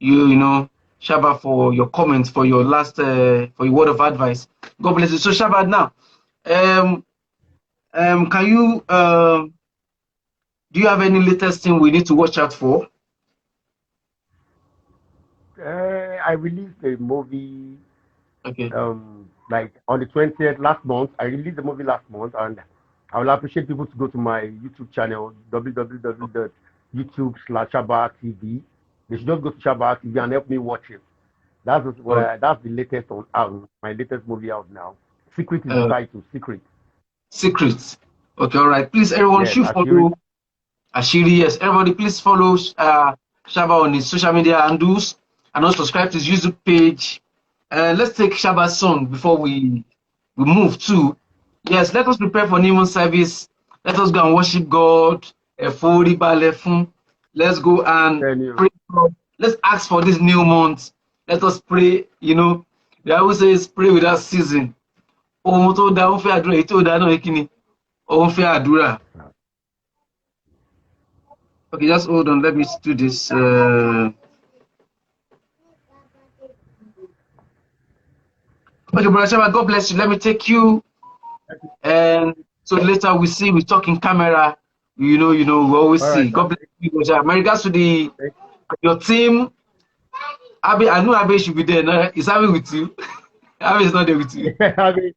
Shaba, for your comments, for your last, for your word of advice. God bless you. So Shaba, now, um, can you, do you have any latest thing we need to watch out for? I released a movie Okay. like on the 20th last month. I released the movie last month, and I will appreciate people to go to my YouTube channel www.youtube.com/ShabaTV. They should just go to Shaba TV and help me watch it. Uh, That's the latest on out. My latest movie out now. Secret is the uh, title. Secret. Secrets. Okay, all right. Please, everyone, Yes, should Ashiri. follow Ashiri. Yes, everybody, please follow Shaba on his social media handles and also subscribe to his YouTube page. Let's take Shaba's song before we move to. Yes, let us prepare for New Moon service. Let us go and worship God. Let's go and Tell you. pray. Let's ask for this new month. Let us pray. The Bible says, pray without ceasing. Ohun tó dáa, ó fẹ́ àdúrà, èyí tó dáa náà kí ni? Onfe Adura. Okay, just hold on. Let me do this. Okay, Brother Shaba, God bless you. Let me take you. And so later we talk in camera. We always All see. right, God sir. bless you, Brother Shaba. My regards to Thank your team. Abe, I know Abe should be there. No? Is Abe with you? Abe is not there with you. you. I mean,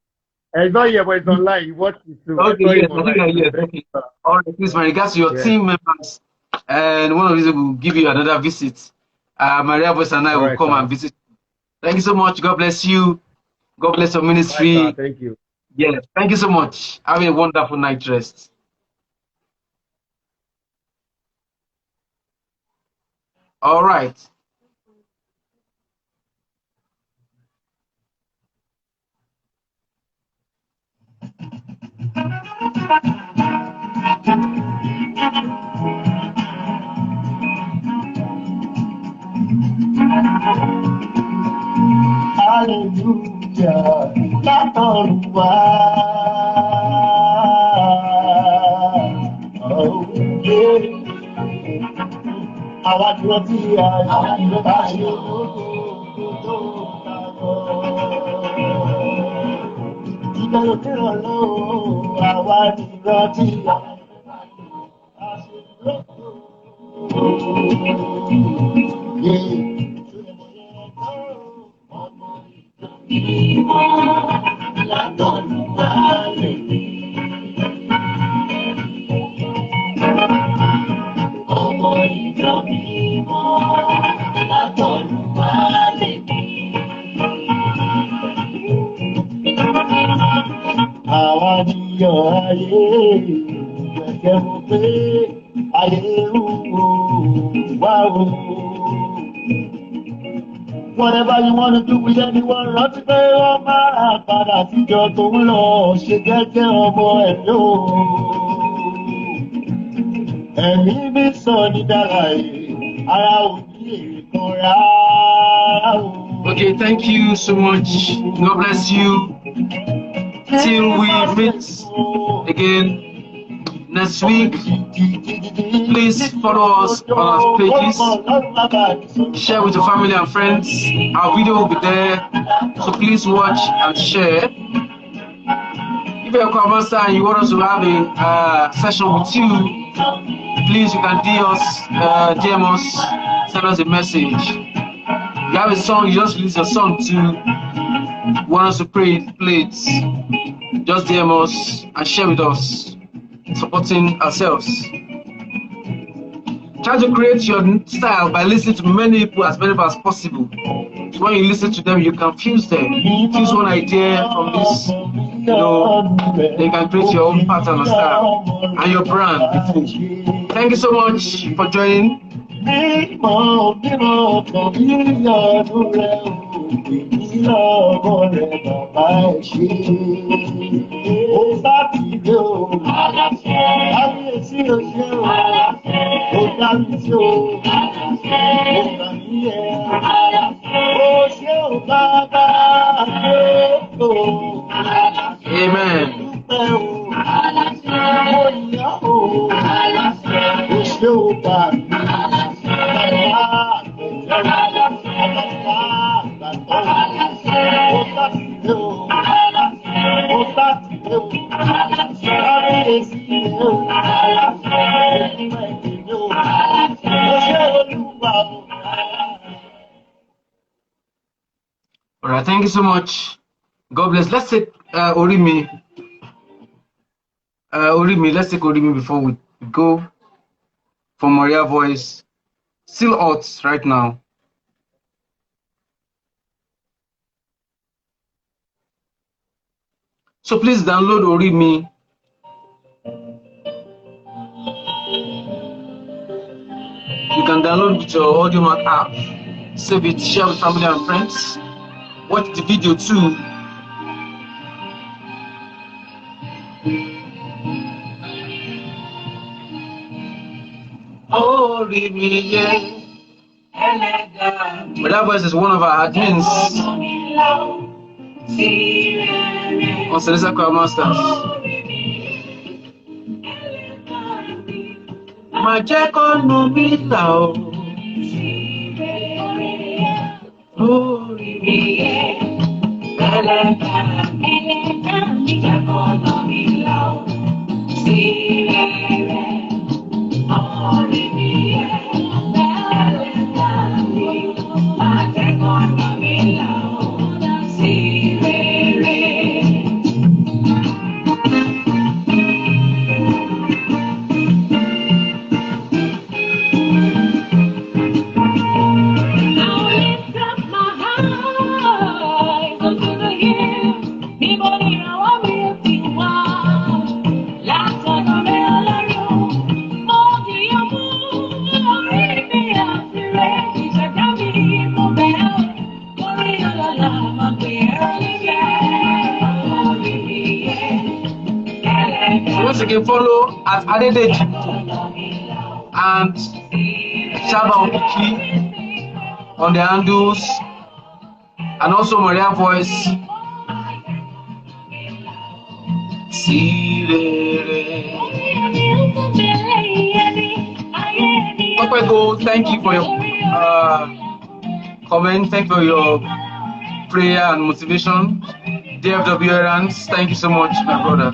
it's not here, but it's online. You watch it too. I Okay, saw yes, him I think online too. yes. Thank you, Okay. sir. All right, please, my regards to your Yes. team members. And one of these will give you another visit. Maria Voice and I All will right, come sir. and visit. Thank you so much. God bless you. God bless your Bye, sir. ministry. Thank you. Yes, thank you so much. Have a wonderful night rest. All right. Hallelujah, látọ̀run wá. Oh, yeah. Àwa ni wọ́n ti yà bá ṣe ológo tó ta lọ. Ìgbà òkè ọlọ́run, àwa ni wọ́n ti yà bá ṣe ológo. Àwa níyọ̀ ayé ìgbẹ̀kẹ̀ mo pé ayé ń wò wá o. Whatever you wanna do with anyone, rántí pé wọ́n máa padà síjọ tó ń lọ ṣe gẹ́gẹ́ ọmọ ẹ̀mí o. Ẹ̀mí mi sọ ní dára yìí, ara ò ní èrè kan rárá o. Okay, thank you so much. God bless you. Till we meet again next week. Please follow us on our pages. Share with your family and friends. Our video will be there. So please watch and share. If you're a Master and you want us to have a session with you, please you can DM us, send us a message. You have a song, you just release your song to want us to play it. Just DM us and share with us, supporting ourselves. Try to create your style by listening to many people, as many as possible. So when you listen to them, you can fuse them. Fuse one idea from this, they can create your own pattern and style and your brand before. Thank you so much for joining. Amen. All right, thank you so much. God bless. Let's take Orimi. Let's take Orimi before we go for Maria Voice. Still hot right now. So please download Orimi. You can download with your AudioMac app, save it, share with family and friends. Watch the video too. Orimi, yeah. But that voice is one of our admins on Celestial Choir Masters. máa jẹ́ kọ́nà mi là ó. Orí mi yẹ, ẹlẹ́dàá mi jẹ́ kọ́nà mi là ó. Sí rere, orí mi yẹ, ẹlẹ́dàá mi máa jẹ́ kọ́nà mi là ó. Sí rere. Once again, follow at Adedeji and Shaba Okiki on the handles, and also Maria Voice. Go, thank you for your comment. Thank you for your prayer and motivation. DFW Errands, thank you so much, my brother.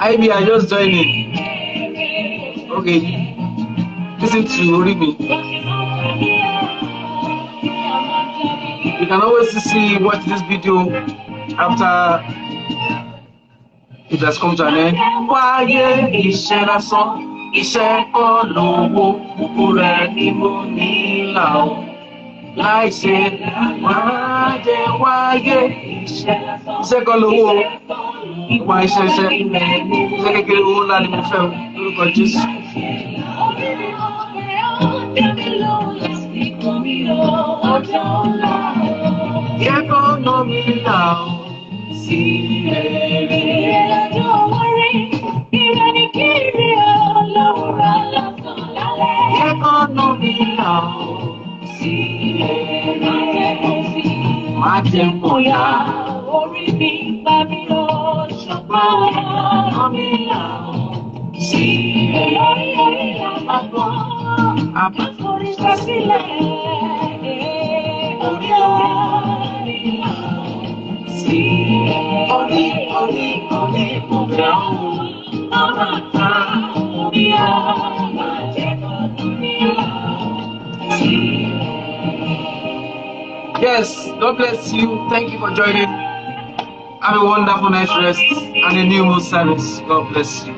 IB, I just joined in. Okay, listen to Orimi. You can always watch this video after it has come to an end. Wáyé iṣẹ́ lásán, iṣẹ́ kọ́ lówó, kúkú rẹ̀ ni mo ní là ó. Láìṣe wáyé iṣẹ́ kọ́ lówó, ìwà iṣẹ́ kékeré owó ńlá ni mo fẹ́ lórúkọ Jésù. Yes, God bless you. Thank you for joining. Have a wonderful night's rest and a new moon service. God bless you.